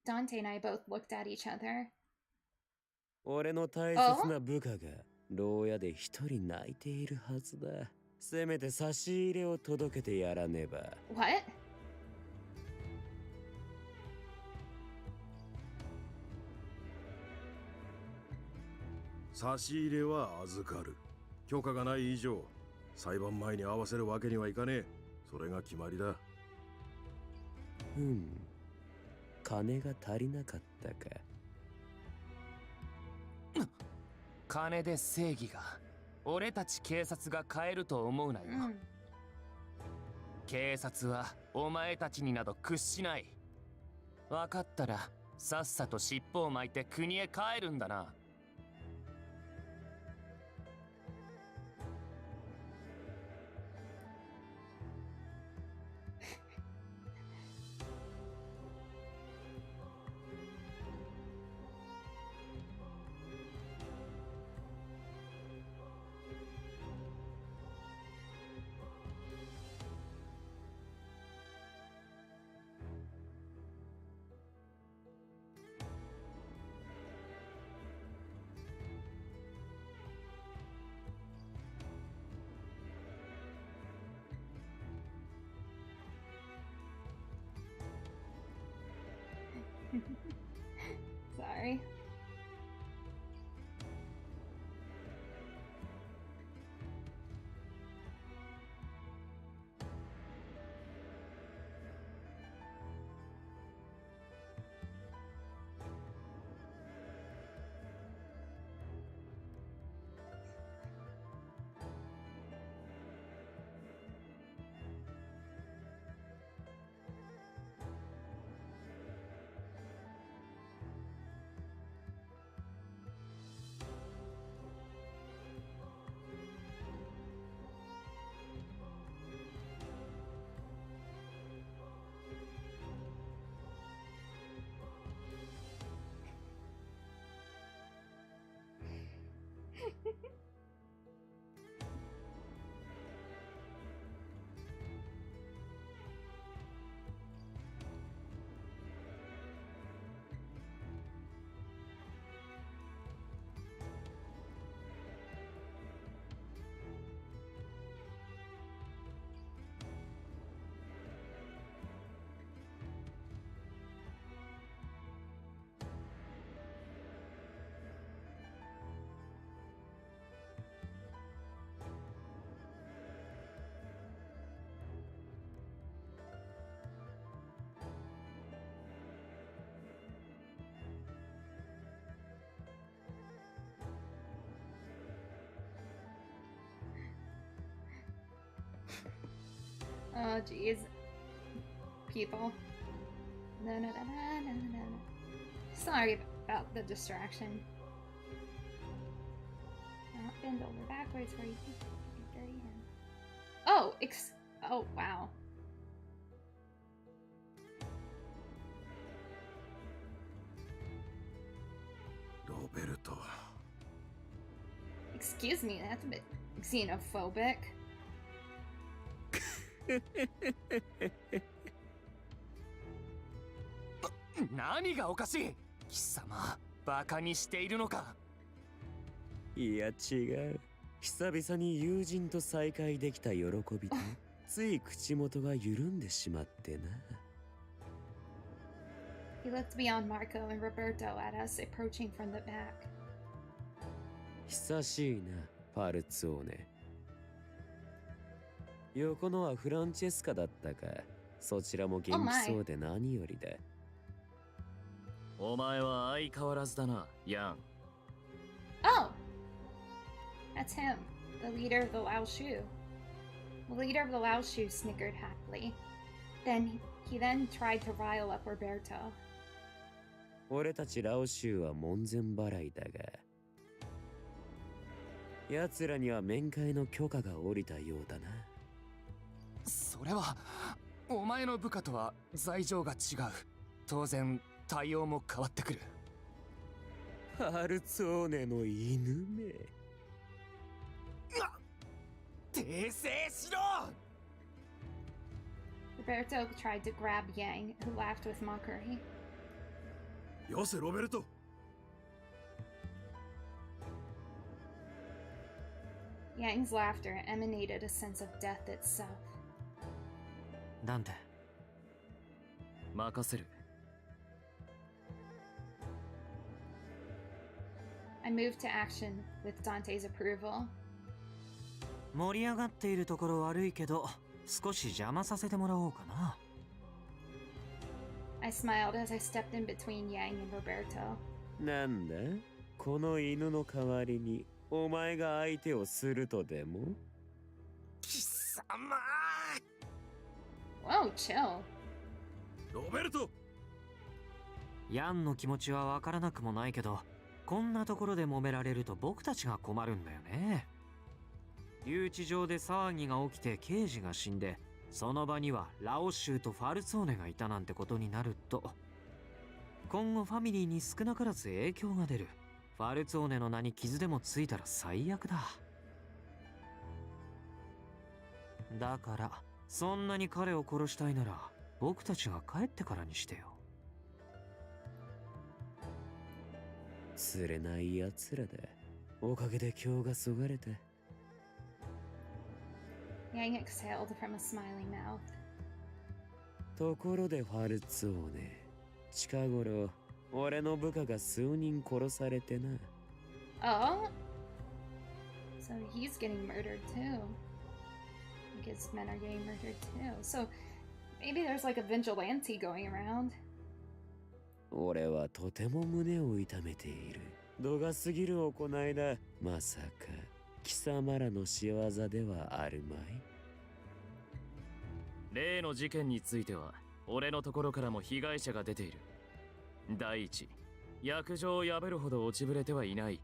Dante and I both looked at each other. 俺の大切な部下が牢屋で一人泣いているはずだ。せめて差し入れを届けてやらねば。What? 差し入れは預かる。許可がない以上、裁判前に合わせるわけにはいかねえ。それが決まりだ。金が足りなかったか。金で正義が、俺たち警察が変えると思うなよ。警察はお前たちになど屈しない。分かったらさっさと尻尾を巻いて国へ帰るんだな。Oh, jeez. People. No, no, no, no, no, no, no. Sorry about the distraction. Now bend over backwards where you can get your dirty hand. Oh, oh, wow. Roberto. Excuse me, that's a bit xenophobic. 何がおかしい？貴様、バカにしているのか？いや違う。久々に友人と再会できた喜びとつい口元が緩んでしまってな。He looked beyond Marco and Roberto at us approaching from the back. 久しいな、ファルツォーネ。横のはフランチェスカだったか。そちらも元気そうで何よりだ。お前は相変わらずだな、ヤン。Oh! That's him, the leader of the Lao Shu. The leader of the Lao Shu snickered happily. He then tried to rile up Roberto. 俺たちラオ州は門前払いだが、奴らには面会の許可が下りたようだな。それは、お前の部下とは罪状が違う。当然、対応も変わってくる。ファルツォーネの犬め。訂正しろ！ Roberto tried to grab Yang, who laughed with mockery. よせ、ロベルト。Yang's laughter emanated a sense of death itself. なんて？任せる。I moved to action with Dante's approval. 盛り上がっているところ悪いけど、少し邪魔させてもらおうかな。I smiled as I stepped in between Yang and Roberto. なんだ？この犬の代わりにお前が相手をするとでも？貴様！ Whoa, chill. ロベルト！ヤンの気持ちはわからなくもないけど、こんなところで揉められると僕たちが困るんだよね。留置場で騒ぎが起きて刑事が死んで、その場にはラオ州とファルツォーネがいたなんてことになると、今後ファミリーに少なからず影響が出る。ファルツォーネの名に傷でもついたら最悪だ。だから、そんなに彼を殺したいなら、僕たちが帰ってからにしてよ。釣れない奴らだ。おかげで今日がそがれた。Yang exhaled from a smiling mouth. ところでファルツォーネ、近頃俺の部下が数人殺されてな。Oh? So he's getting murdered too. I guess men are getting murdered too. So maybe there's like a vigilante going around. 俺はとても胸を痛めている。度が過ぎる行いだ。まさか貴様らの仕業ではあるまい？例の事件については俺のところからも被害者が出ている。第一、約定を破るほど落ちぶれてはいない。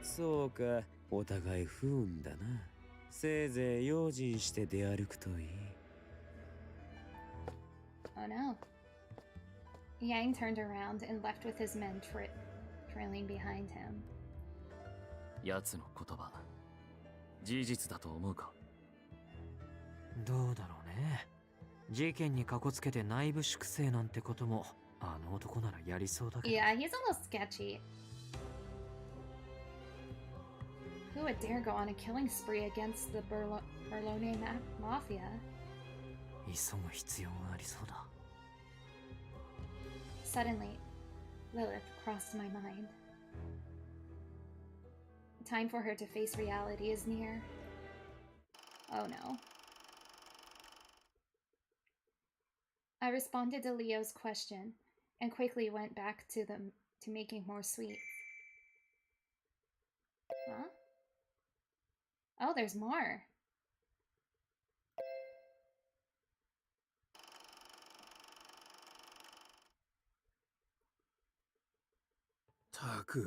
そうか、お互い不運だな。せいぜい用心して出歩くといい。Oh no. Yang turned around and left with his men trailing behind him. 奴の言葉事実だと思うか？どうだろうね。事件にかこつけて内部粛清なんてこともあの男ならやりそうだけど。 Yeah, he's a little sketchy. Who would dare go on a killing spree against the Berlone Mafia? 急ぐ必要がありそうだ。 Suddenly, Lilith crossed my mind. The time for her to face reality is near. Oh no. I responded to Leo's question and quickly went back to making more sweets. Huh? Oh, there's more. Taku,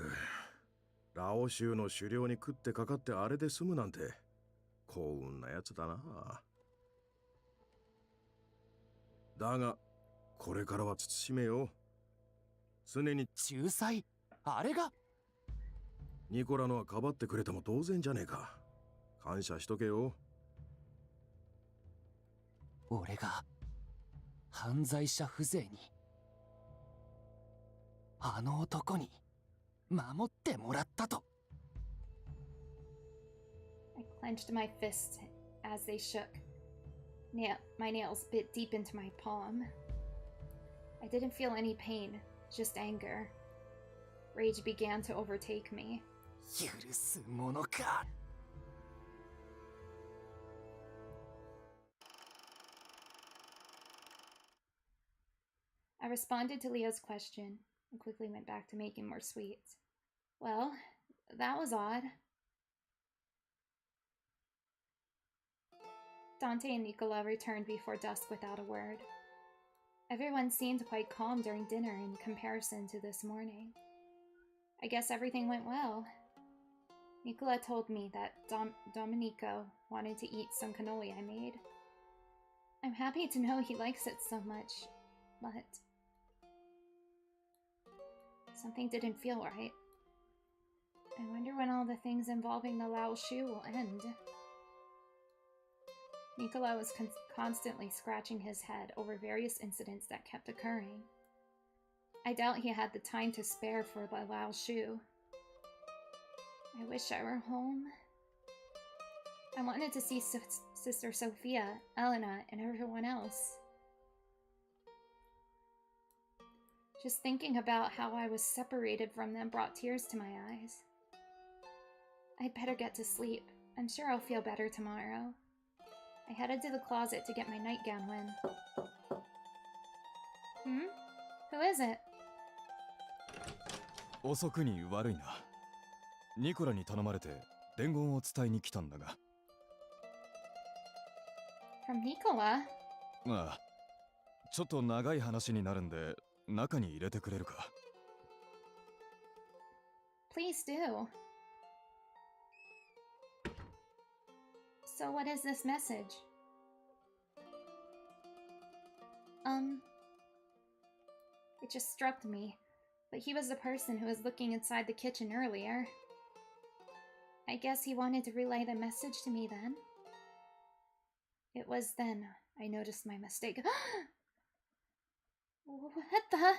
ラオ州の狩猟に食ってかかってあれで済むなんて幸運なやつだな。だがこれからは慎めよ。常に仲裁あれがニコラのはかばってくれても当然じゃねえか。感謝しとけよ。俺が犯罪者風情にあの男に守ってもらったと。 I clenched my fists as they shook. My nails bit deep into my palm. I didn't feel any pain, just anger. Rage began to overtake me. 許すものか。I responded to Leo's question and quickly went back to making more sweets. Well, that was odd. Dante and Nicola returned before dusk without a word. Everyone seemed quite calm during dinner in comparison to this morning. I guess everything went well. Nicola told me that Domenico wanted to eat some cannoli I made. I'm happy to know he likes it so much, but something didn't feel right. I wonder when all the things involving the Lao Shu will end. Nicola was constantly scratching his head over various incidents that kept occurring. I doubt he had the time to spare for the Lao Shu. I wish I were home. I wanted to see Sister Sophia, Elena, and everyone else. Just thinking about how I was separated from them brought tears to my eyes. I'd better get to sleep. I'm sure I'll feel better tomorrow. I headed to the closet to get my nightgown when... Who is it? 遅くに悪いな。ニコラに頼まれて伝言を伝えに来たんだが。From Nicola? まあ、ちょっと長い話になるんで中に入れてくれるか。Please do. So what is this message? It just struck me, but he was the person who was looking inside the kitchen earlier. I guess he wanted to relay the message to me then. It was then I noticed my mistake. What the?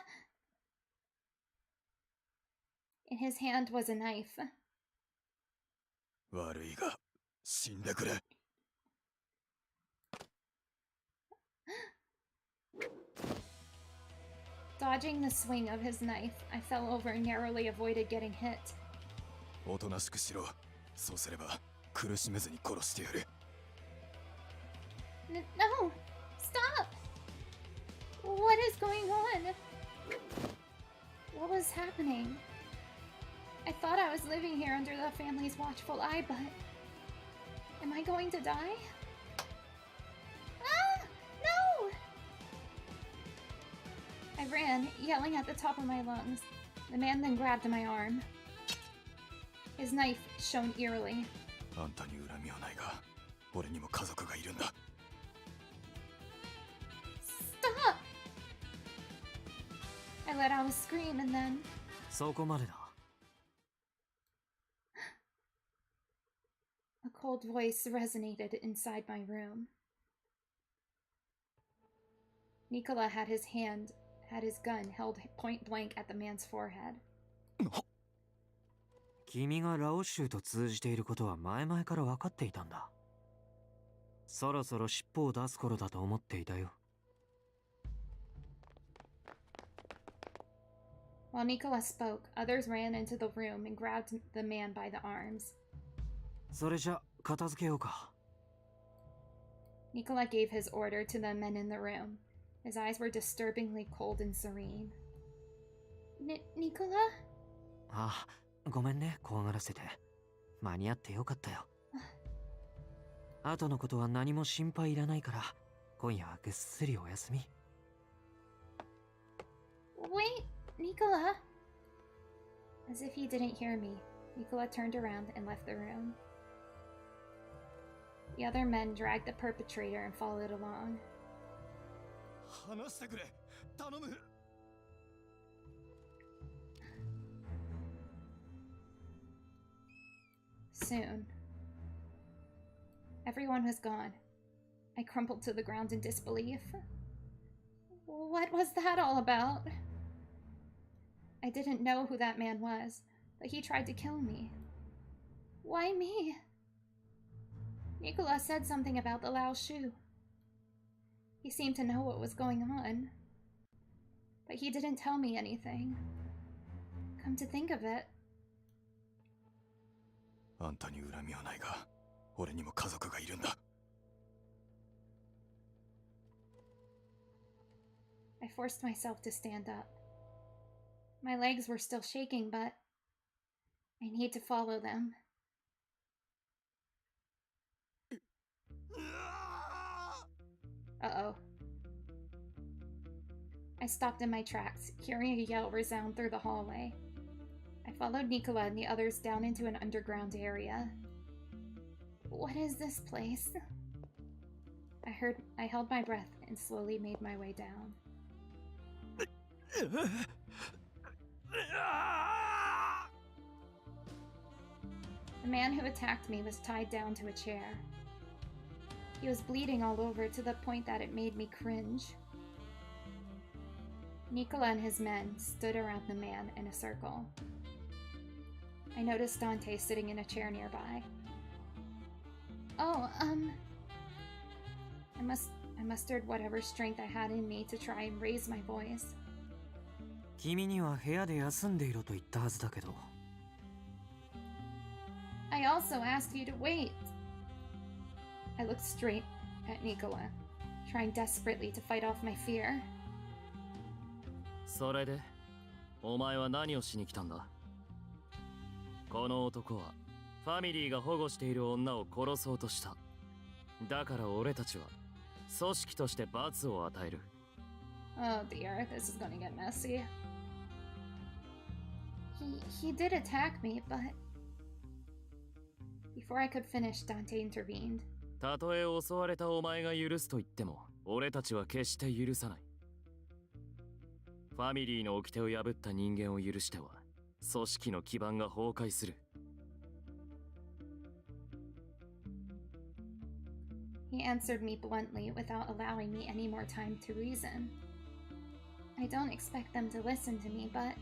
In his hand was a knife. 悪いが死んでくれ。Dodging the swing of his knife, I fell over and narrowly avoided getting hit. おとなしくしろ。そうすれば苦しめずに殺してやる。No! Stop! What is going on? What was happening? I thought I was living here under the family's watchful eye, but... Am I going to die? Ah! No! I ran, yelling at the top of my lungs. The man then grabbed my arm. His knife shone eerily. あんたに恨みはないが、俺にも家族がいるんだ。Stop! I let out a scream and then... そこまでだ。A cold voice resonated inside my room. Nicola had his gun held point blank at the man's forehead. 君がラオ州と通じていることは前々から分かっていたんだ。そろそろ尻尾を出す頃だと思っていたよ。While Nicola spoke, others ran into the room and grabbed the man by the arms. それじゃ片付けようか。Nicola gave his order to the men in the room. His eyes were disturbingly cold and serene. Nicola? ああ、ごめんね、怖がらせて。間に合ってよかったよ。後のことは何も心配いらないから、今夜はぐっすりお休み。Wait, Nicola! As if he didn't hear me, Nicola turned around and left the room. The other men dragged the perpetrator and followed along. 話してくれ、頼む。Soon. Everyone was gone. I crumpled to the ground in disbelief. What was that all about? I didn't know who that man was, but he tried to kill me. Why me? Nicola said something about the Lao Shu. He seemed to know what was going on, but he didn't tell me anything. Come to think of it. あんたに恨みはないが、俺にも家族がいるんだ。I forced myself to stand up. My legs were still shaking, but I need to follow them. Uh-oh. I stopped in my tracks, hearing a yell resound through the hallway. I followed Nicola and the others down into an underground area. What is this place? I held my breath and slowly made my way down. The man who attacked me was tied down to a chair. He was bleeding all over to the point that it made me cringe. Nicola and his men stood around the man in a circle. I noticed Dante sitting in a chair nearby. Oh, I mustered whatever strength I had in me to try and raise my voice. 君には部屋で休んでいろと言ったはずだけど。I also asked you to wait. I looked straight at Nicola, trying desperately to fight off my fear. それで、お前は何をしに来たんだ？この男はファミリーが保護している女を殺そうとした。だから俺たちは組織として罰を与える。Oh dear, this is gonna get messy. He did attack me, but before I could finish, Dante intervened. たとえ襲われたお前が許すと言っても、俺たちは決して許さない。ファミリーの掟を破った人間を許しては、組織の基盤が崩壊する。He answered me bluntly without allowing me any more time to reason. I don't expect them to listen to me, but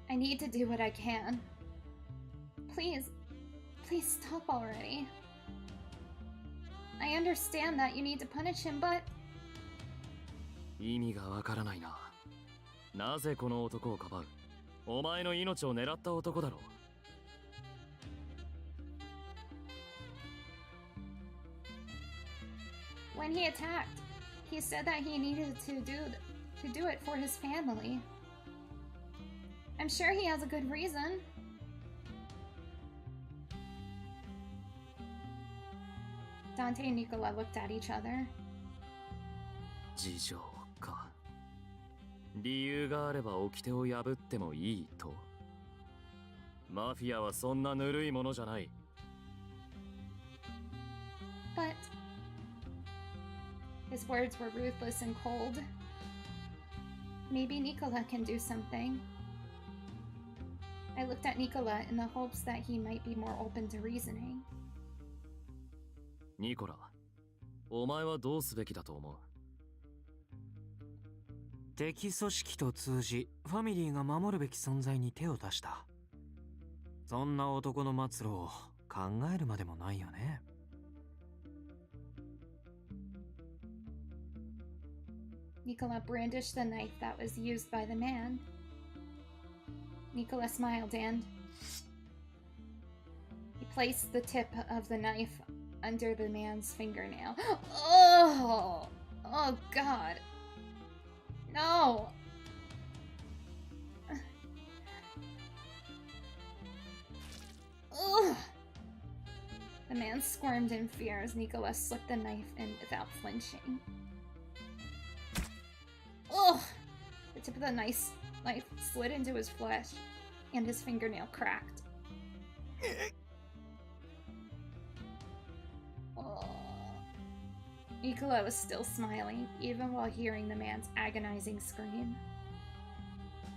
I need to do what I can. Please stop already. I understand that you need to punish him, but... 意味がわからないな。なぜこの男をかばう？お前の命を狙った男だろう。When he attacked, he said that he needed to do it for his family. I'm sure he has a good reason. Dante and Nicola looked at each other. 事情か。理由があれば掟を破ってもいいと。マフィアはそんなぬるいものじゃない。But his words were ruthless and cold. Maybe Nicola can do something. I looked at Nicola in the hopes that he might be more open to reasoning. ニコラ、お前はどうすべきだと思う？敵組織と通じファミリーが守るべき存在に手を出した。そんな男の末路を考えるまでもないよね。Nicola brandished the knife that was used by the man. Nicola smiled and he placed the tip of the knife under the man's fingernail. Oh! Oh god. No! Ugh! The man squirmed in fear as Nicola slipped the knife in without flinching. Ugh! The tip of the knife slid into his flesh, and his fingernail cracked. Nicola was still smiling, even while hearing the man's agonizing scream.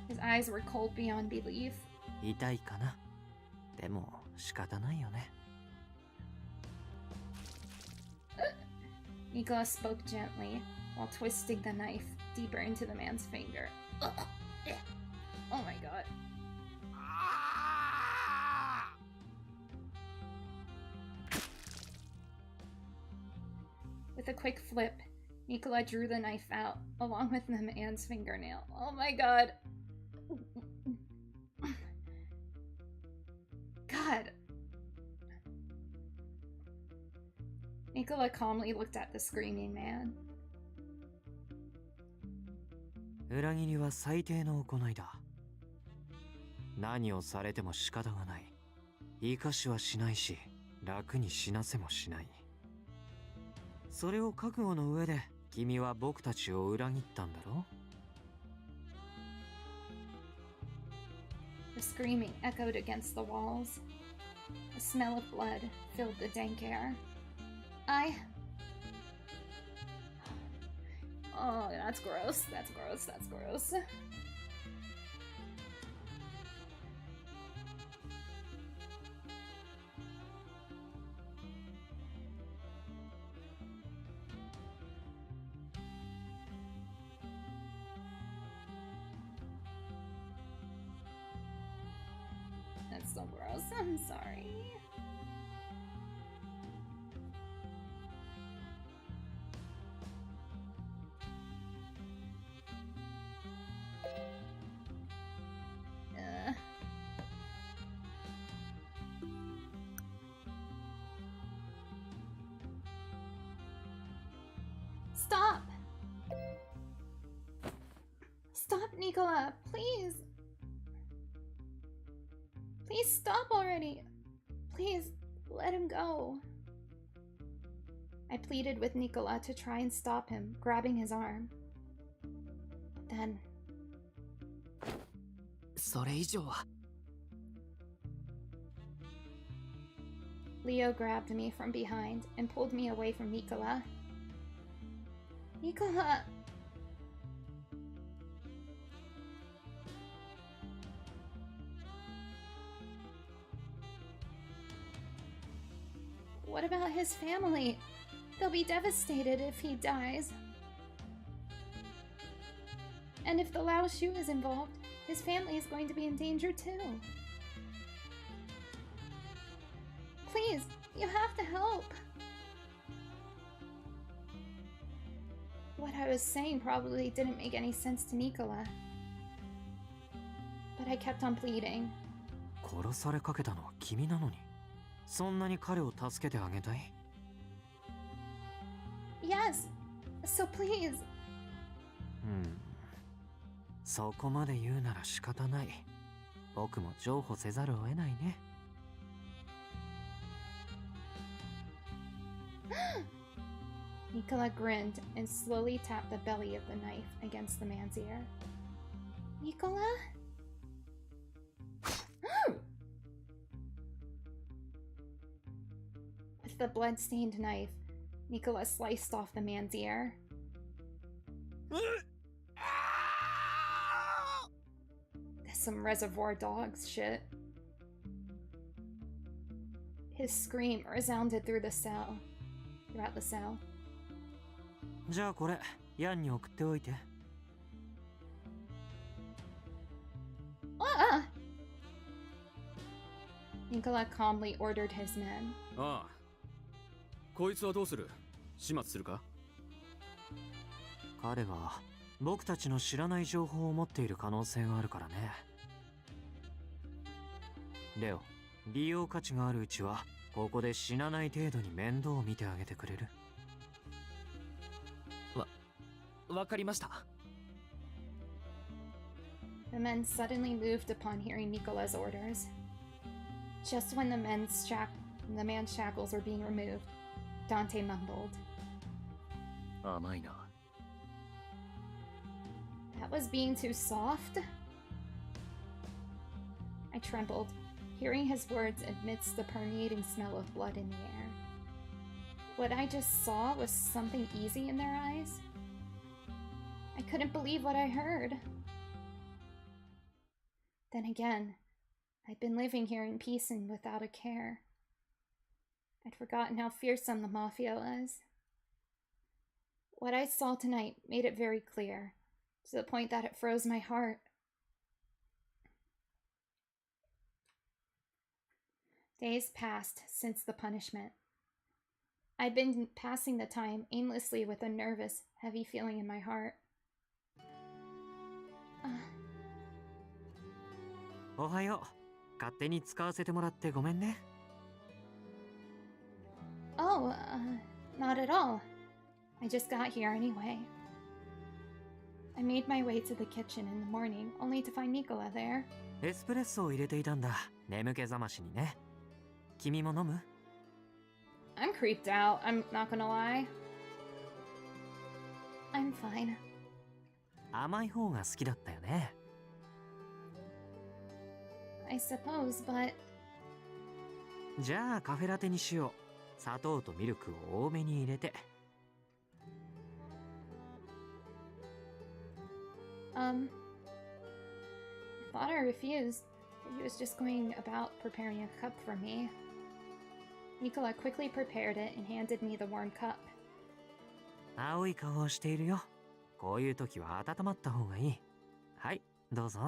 His eyes were cold beyond belief. 痛いかな。でも仕方ないよね。Nicola spoke gently while twisting the knife deeper into the man's finger. Ugh. Oh my god. With a quick flip, Nicola drew the knife out, along with the man's fingernail. Oh my god. God. Nicola calmly looked at the screaming man. 裏切りは最低の行いだ。何をされても仕方がない。生かしはしないし、楽に死なせもしない。それを覚悟の上で君は僕たちを裏切ったんだろ？ The screaming echoed against the walls. The smell of blood filled the dank air. Oh, that's gross. That's gross. That's gross. That's so gross. I'm sorry. Stop! Stop, Nicola, please! Please stop already! Please, let him go. I pleaded with Nicola to try and stop him, grabbing his arm. But then... それ以上は。Leo grabbed me from behind and pulled me away from Nicola. Nicola! What about his family? They'll be devastated if he dies. And if the Lao Shu is involved, his family is going to be in danger too. Please, you have to help. What I was saying probably didn't make any sense to Nicola. But I kept on pleading. 殺されかけたのは君なのに。そんなに彼を助けてあげたい？ Yes, so please. そこまで言うなら仕方ない。僕も譲歩せざるを得ないね。Nicola grinned and slowly tapped the belly of the knife against the man's ear. Nicola? With the blood-stained knife, Nicola sliced off the man's ear. That's some Reservoir Dogs shit. His scream resounded through the cell. throughout the cell. じゃあこれヤンに送っておいて。Nicola calmly ordered his men. ああ、こいつはどうする？始末するか？彼が僕たちの知らない情報を持っている可能性があるからね。レオ、利用価値があるうちはここで死なない程度に面倒を見てあげてくれる？わかりました。The men suddenly moved upon hearing Nicola's orders. Just when the man's shackles were being removed, Dante mumbled. 甘いな。That was being too soft? I trembled, hearing his words amidst the permeating smell of blood in the air. What I just saw was something easy in their eyes? I couldn't believe what I heard. Then again, I'd been living here in peace and without a care. I'd forgotten how fearsome the Mafia was. What I saw tonight made it very clear, to the point that it froze my heart. Days passed since the punishment. I'd been passing the time aimlessly with a nervous, heavy feeling in my heart. おはよう。勝手に使わせてもらってごめんね。Oh, not at all. I just got here anyway. I made my way to the kitchen in the morning, only to find Nicola there. エスプレッソを入れていたんだ。眠気覚ましにね。君も飲む？ I'm creeped out, I'm not gonna lie. I'm fine. 甘い方が好きだったよね。I suppose, but... じゃあカフェラテにしよう。砂糖とミルクを多めに入れて。Father refused. He was just going about preparing a cup for me. Nicola quickly prepared it and handed me the warm cup. 青い顔をしているよ。こういう時は温まった方がいい。はい、どうぞ。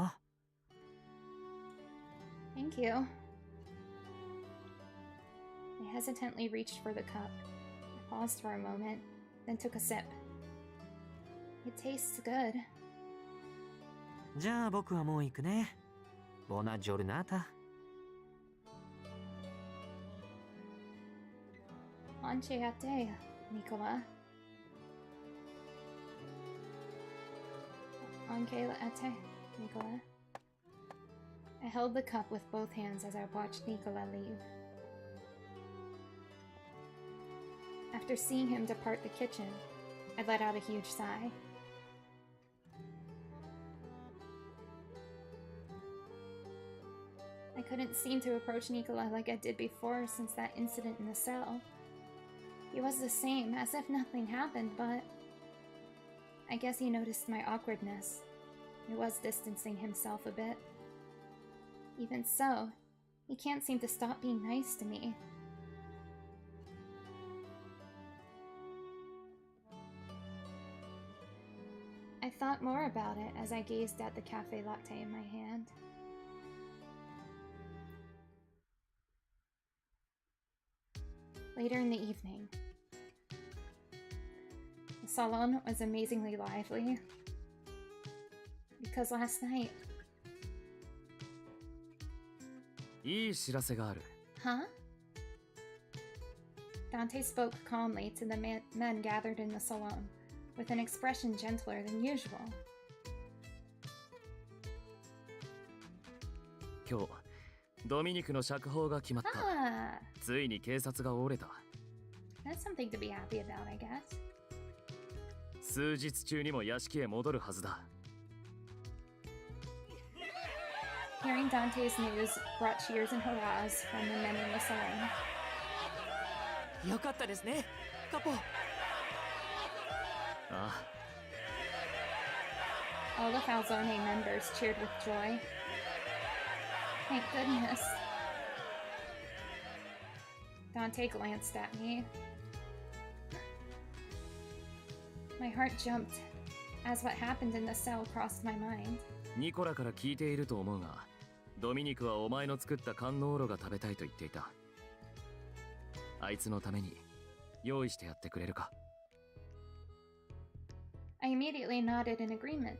Thank you. I hesitantly reached for the cup. I paused for a moment, then took a sip. It tastes good. じゃあ僕はもう行くね。ボナジョルナータ。Anche a te, Nicola. Anche a te, Nicola. I held the cup with both hands as I watched Nicola leave. After seeing him depart the kitchen, I let out a huge sigh. I couldn't seem to approach Nicola like I did before since that incident in the cell. He was the same, as if nothing happened, but... I guess he noticed my awkwardness. He was distancing himself a bit. Even so, he can't seem to stop being nice to me. I thought more about it as I gazed at the cafe latte in my hand. Later in the evening, the salon was amazingly lively. Because last night... いい知らせがある。 Huh? Dante spoke calmly to the men gathered in the salon, with an expression gentler than usual. 今日、ドミニクの釈放が決まった。ついに警察が折れた。That's something to be happy about, I guess. 数日中にも屋敷へ戻るはずだ。Hearing Dante's news brought cheers and hurrahs from the men in the salon. よかったですね、カポ。ああ。 All the Falzone members cheered with joy. Thank goodness. Dante glanced at me. My heart jumped as what happened in the cell crossed my mind. ニコラから聞いていると思うが、ドミニクはお前の作った観音炉が食べたいと言っていた。あいつのために用意してやってくれるか？ I immediately nodded in agreement.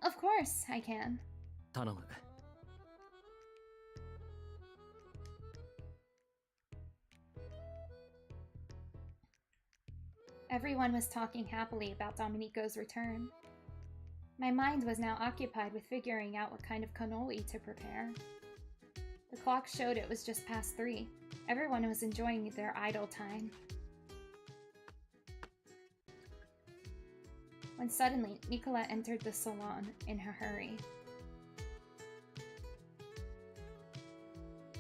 Of course, I can. 頼む。Everyone was talking happily about Domenico's return. My mind was now occupied with figuring out what kind of cannoli to prepare. The clock showed it was just past 3. Everyone was enjoying their idle time. When suddenly, Nicola entered the salon in a hurry.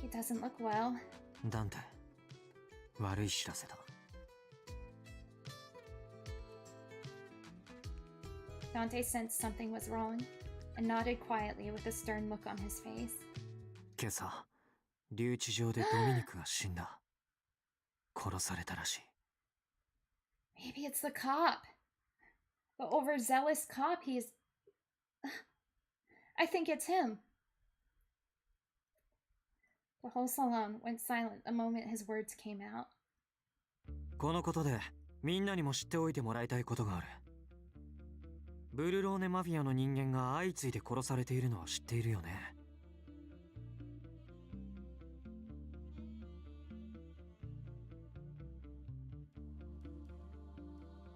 He doesn't look well. Dante, 悪い知らせだ。Dante sensed something was wrong and nodded quietly with a stern look on his face. 今朝、留置場でドミニクが死んだ。殺されたらしい。Maybe it's the cop. The overzealous cop. I think it's him. The whole salon went silent the moment his words came out. このことでみんなにも知っておいてもらいたいことがある。ブルローネマフィアの人間が相次いで殺されているのは知っているよね。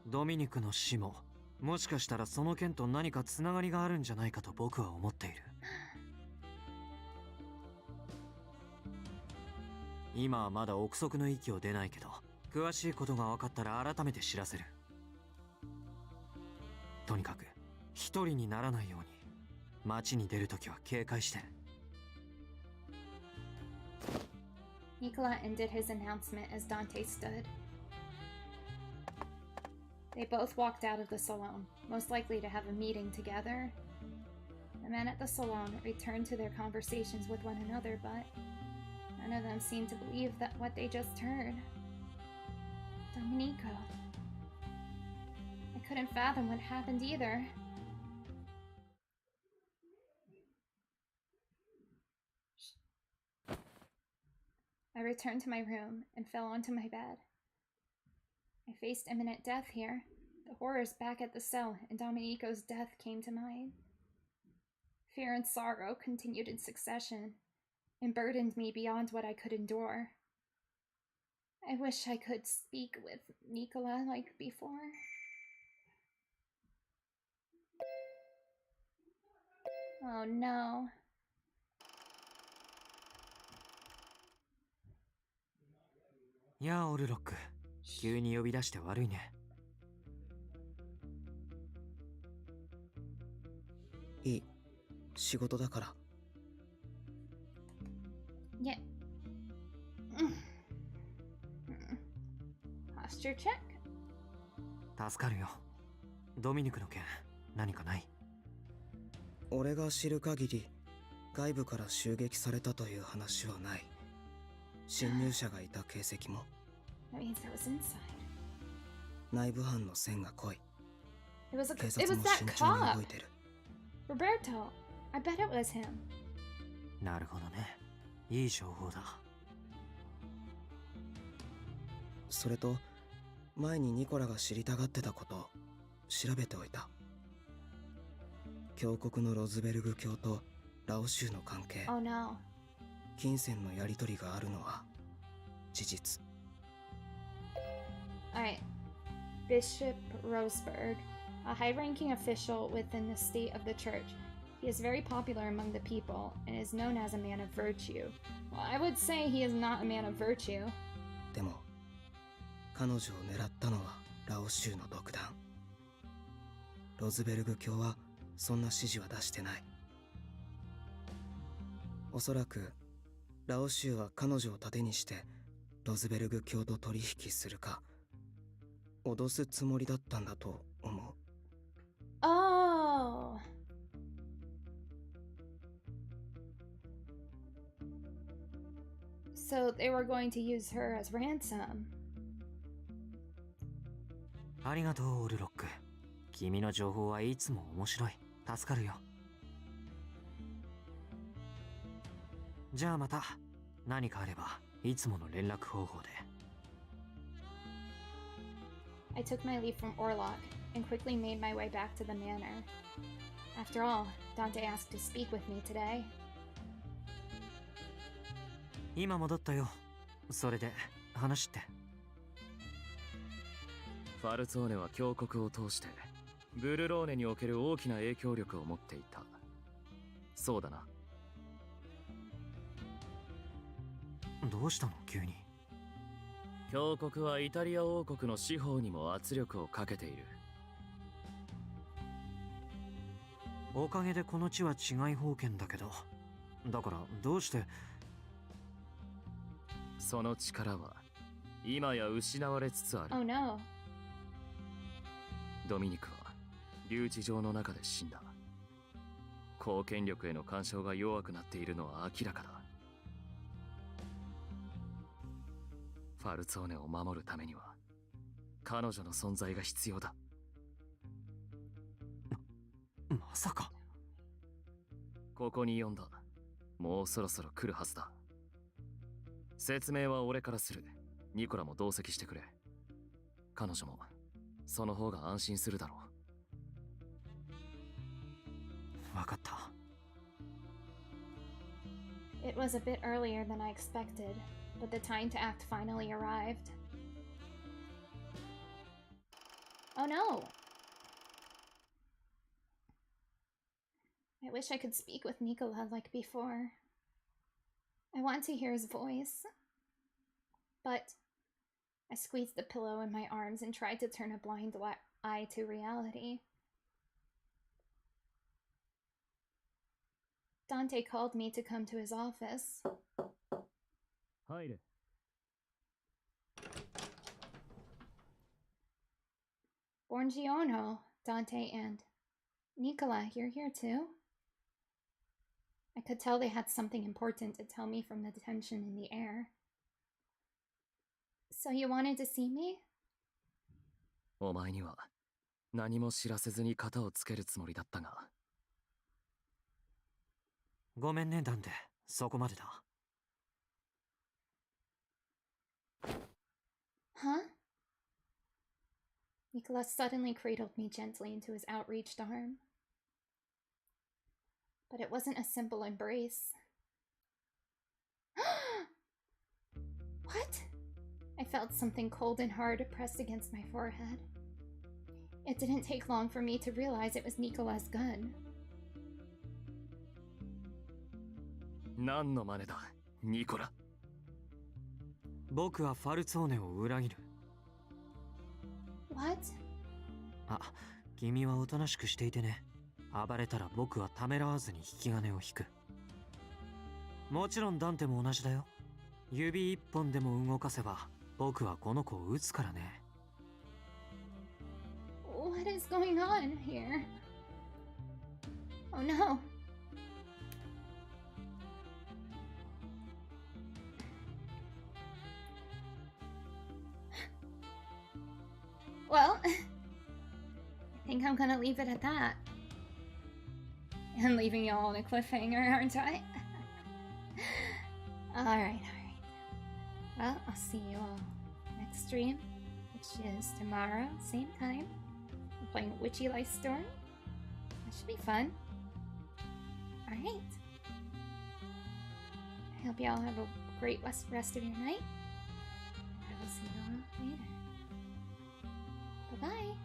ドミニクの死も、もしかしたらその件と何かつながりがあるんじゃないかと僕は思っている。今はまだ憶測の域を出ないけど、詳しいことが分かったら改めて知らせる。とにかく一人にならないように街に出るときは警戒して。Nicola ended his announcement as Dante stood. They both walked out of the salon, most likely to have a meeting together. The men at the salon returned to their conversations with one another, but none of them seemed to believe that what they just heard. Domenico. I couldn't fathom what happened either. I returned to my room and fell onto my bed. I faced imminent death here. The horrors back at the cell and Domenico's death came to mind. Fear and sorrow continued in succession and burdened me beyond what I could endure. I wish I could speak with Nicola like before. Oh no. Yeah, オルロック。急に呼び出して悪いね。いい。仕事だから。Yeah. Posture check? 助かるよ。ドミニクの件、何かない？俺が知る限り、外部から襲撃されたという話はない。侵入者がいた形跡も。That means it was inside. 内部犯の線が濃い。It was that 警察も慎重に動いてる。Roberto, I bet it was him. なるほどね。いい情報だ。それと、前にニコラが知りたがってたことを調べておいた。教国のロズベルグ教とラオ州の関係。Oh no. 金銭のやり取りがあるのは事実。Alright. Bishop Roseberg, a high-ranking official within the state of the church. He is very popular among the people and is known as a man of virtue. Well, I would say he is not a man of virtue. でも、彼女を狙ったのはラオ州の独断。ロズベルグ教はそんな指示は出してない。おそらくラオ州は彼女を盾にしてロズベルグ教と取引するか脅すつもりだったんだと思う。Oh. So they were going to use her as ransom. ありがとう、オルロック。君の情報はいつも面白い。助かるよ。じゃあまた何かあればいつもの連絡方法で。I took my leave from Orlok and quickly made my way back to the manor. After all, Dante asked to speak with me today. 今戻ったよ。それで話って。ファルツォーネは峡谷を通してブルローネにおける大きな影響力を持っていた。そうだな。どうしたの急に。峡谷はイタリア王国の司法にも圧力をかけている。おかげでこの地は治外法権だけど、だからどうして。その力は今や失われつつある。Oh no. ドミニクは留置場の中で死んだ。公権力への干渉が弱くなっているのは明らかだ。ファルツォーネを守るためには彼女の存在が必要だ。まさか。ここに呼んだ。もうそろそろ来るはずだ。説明は俺からする。ニコラも同席してくれ。彼女もその方が安心するだろう。わかった。It was a bit earlier than I expected, but the time to act finally arrived. Oh no! I wish I could speak with Nicola like before. I want to hear his voice. But I squeezed the pillow in my arms and tried to turn a blind eye to reality. Dante called me to come to his office. 入れ。Buongiorno, Dante and Nicola, you're here too? I could tell they had something important to tell me from the tension in the air. So you wanted to see me? お前には何も知らせずに肩をつけるつもりだったが。ごめんね、ダンテ。そこまでだ。Huh? Nicola suddenly cradled me gently into his outreached arm. But it wasn't a simple embrace. What? I felt something cold and hard pressed against my forehead. It didn't take long for me to realize it was Nicola's gun. 何の真似だ、ニコラ。僕はファルツォーネを裏切る。What? あ、君はおとなしくしていてね。暴れたら僕はためらわずに引き金を引く。もちろんダンテも同じだよ。指一本でも動かせば僕はこの子を撃つからね。What is going on here? Oh no. Well, I think I'm gonna leave it at that. I'm leaving you all on a cliffhanger, aren't I? Alright. Well, I'll see you all next stream, which is tomorrow, same time. I'm playing Witchy Life Storm. That should be fun. Alright. I hope you all have a great rest of your night. I will see you all later. Bye-bye.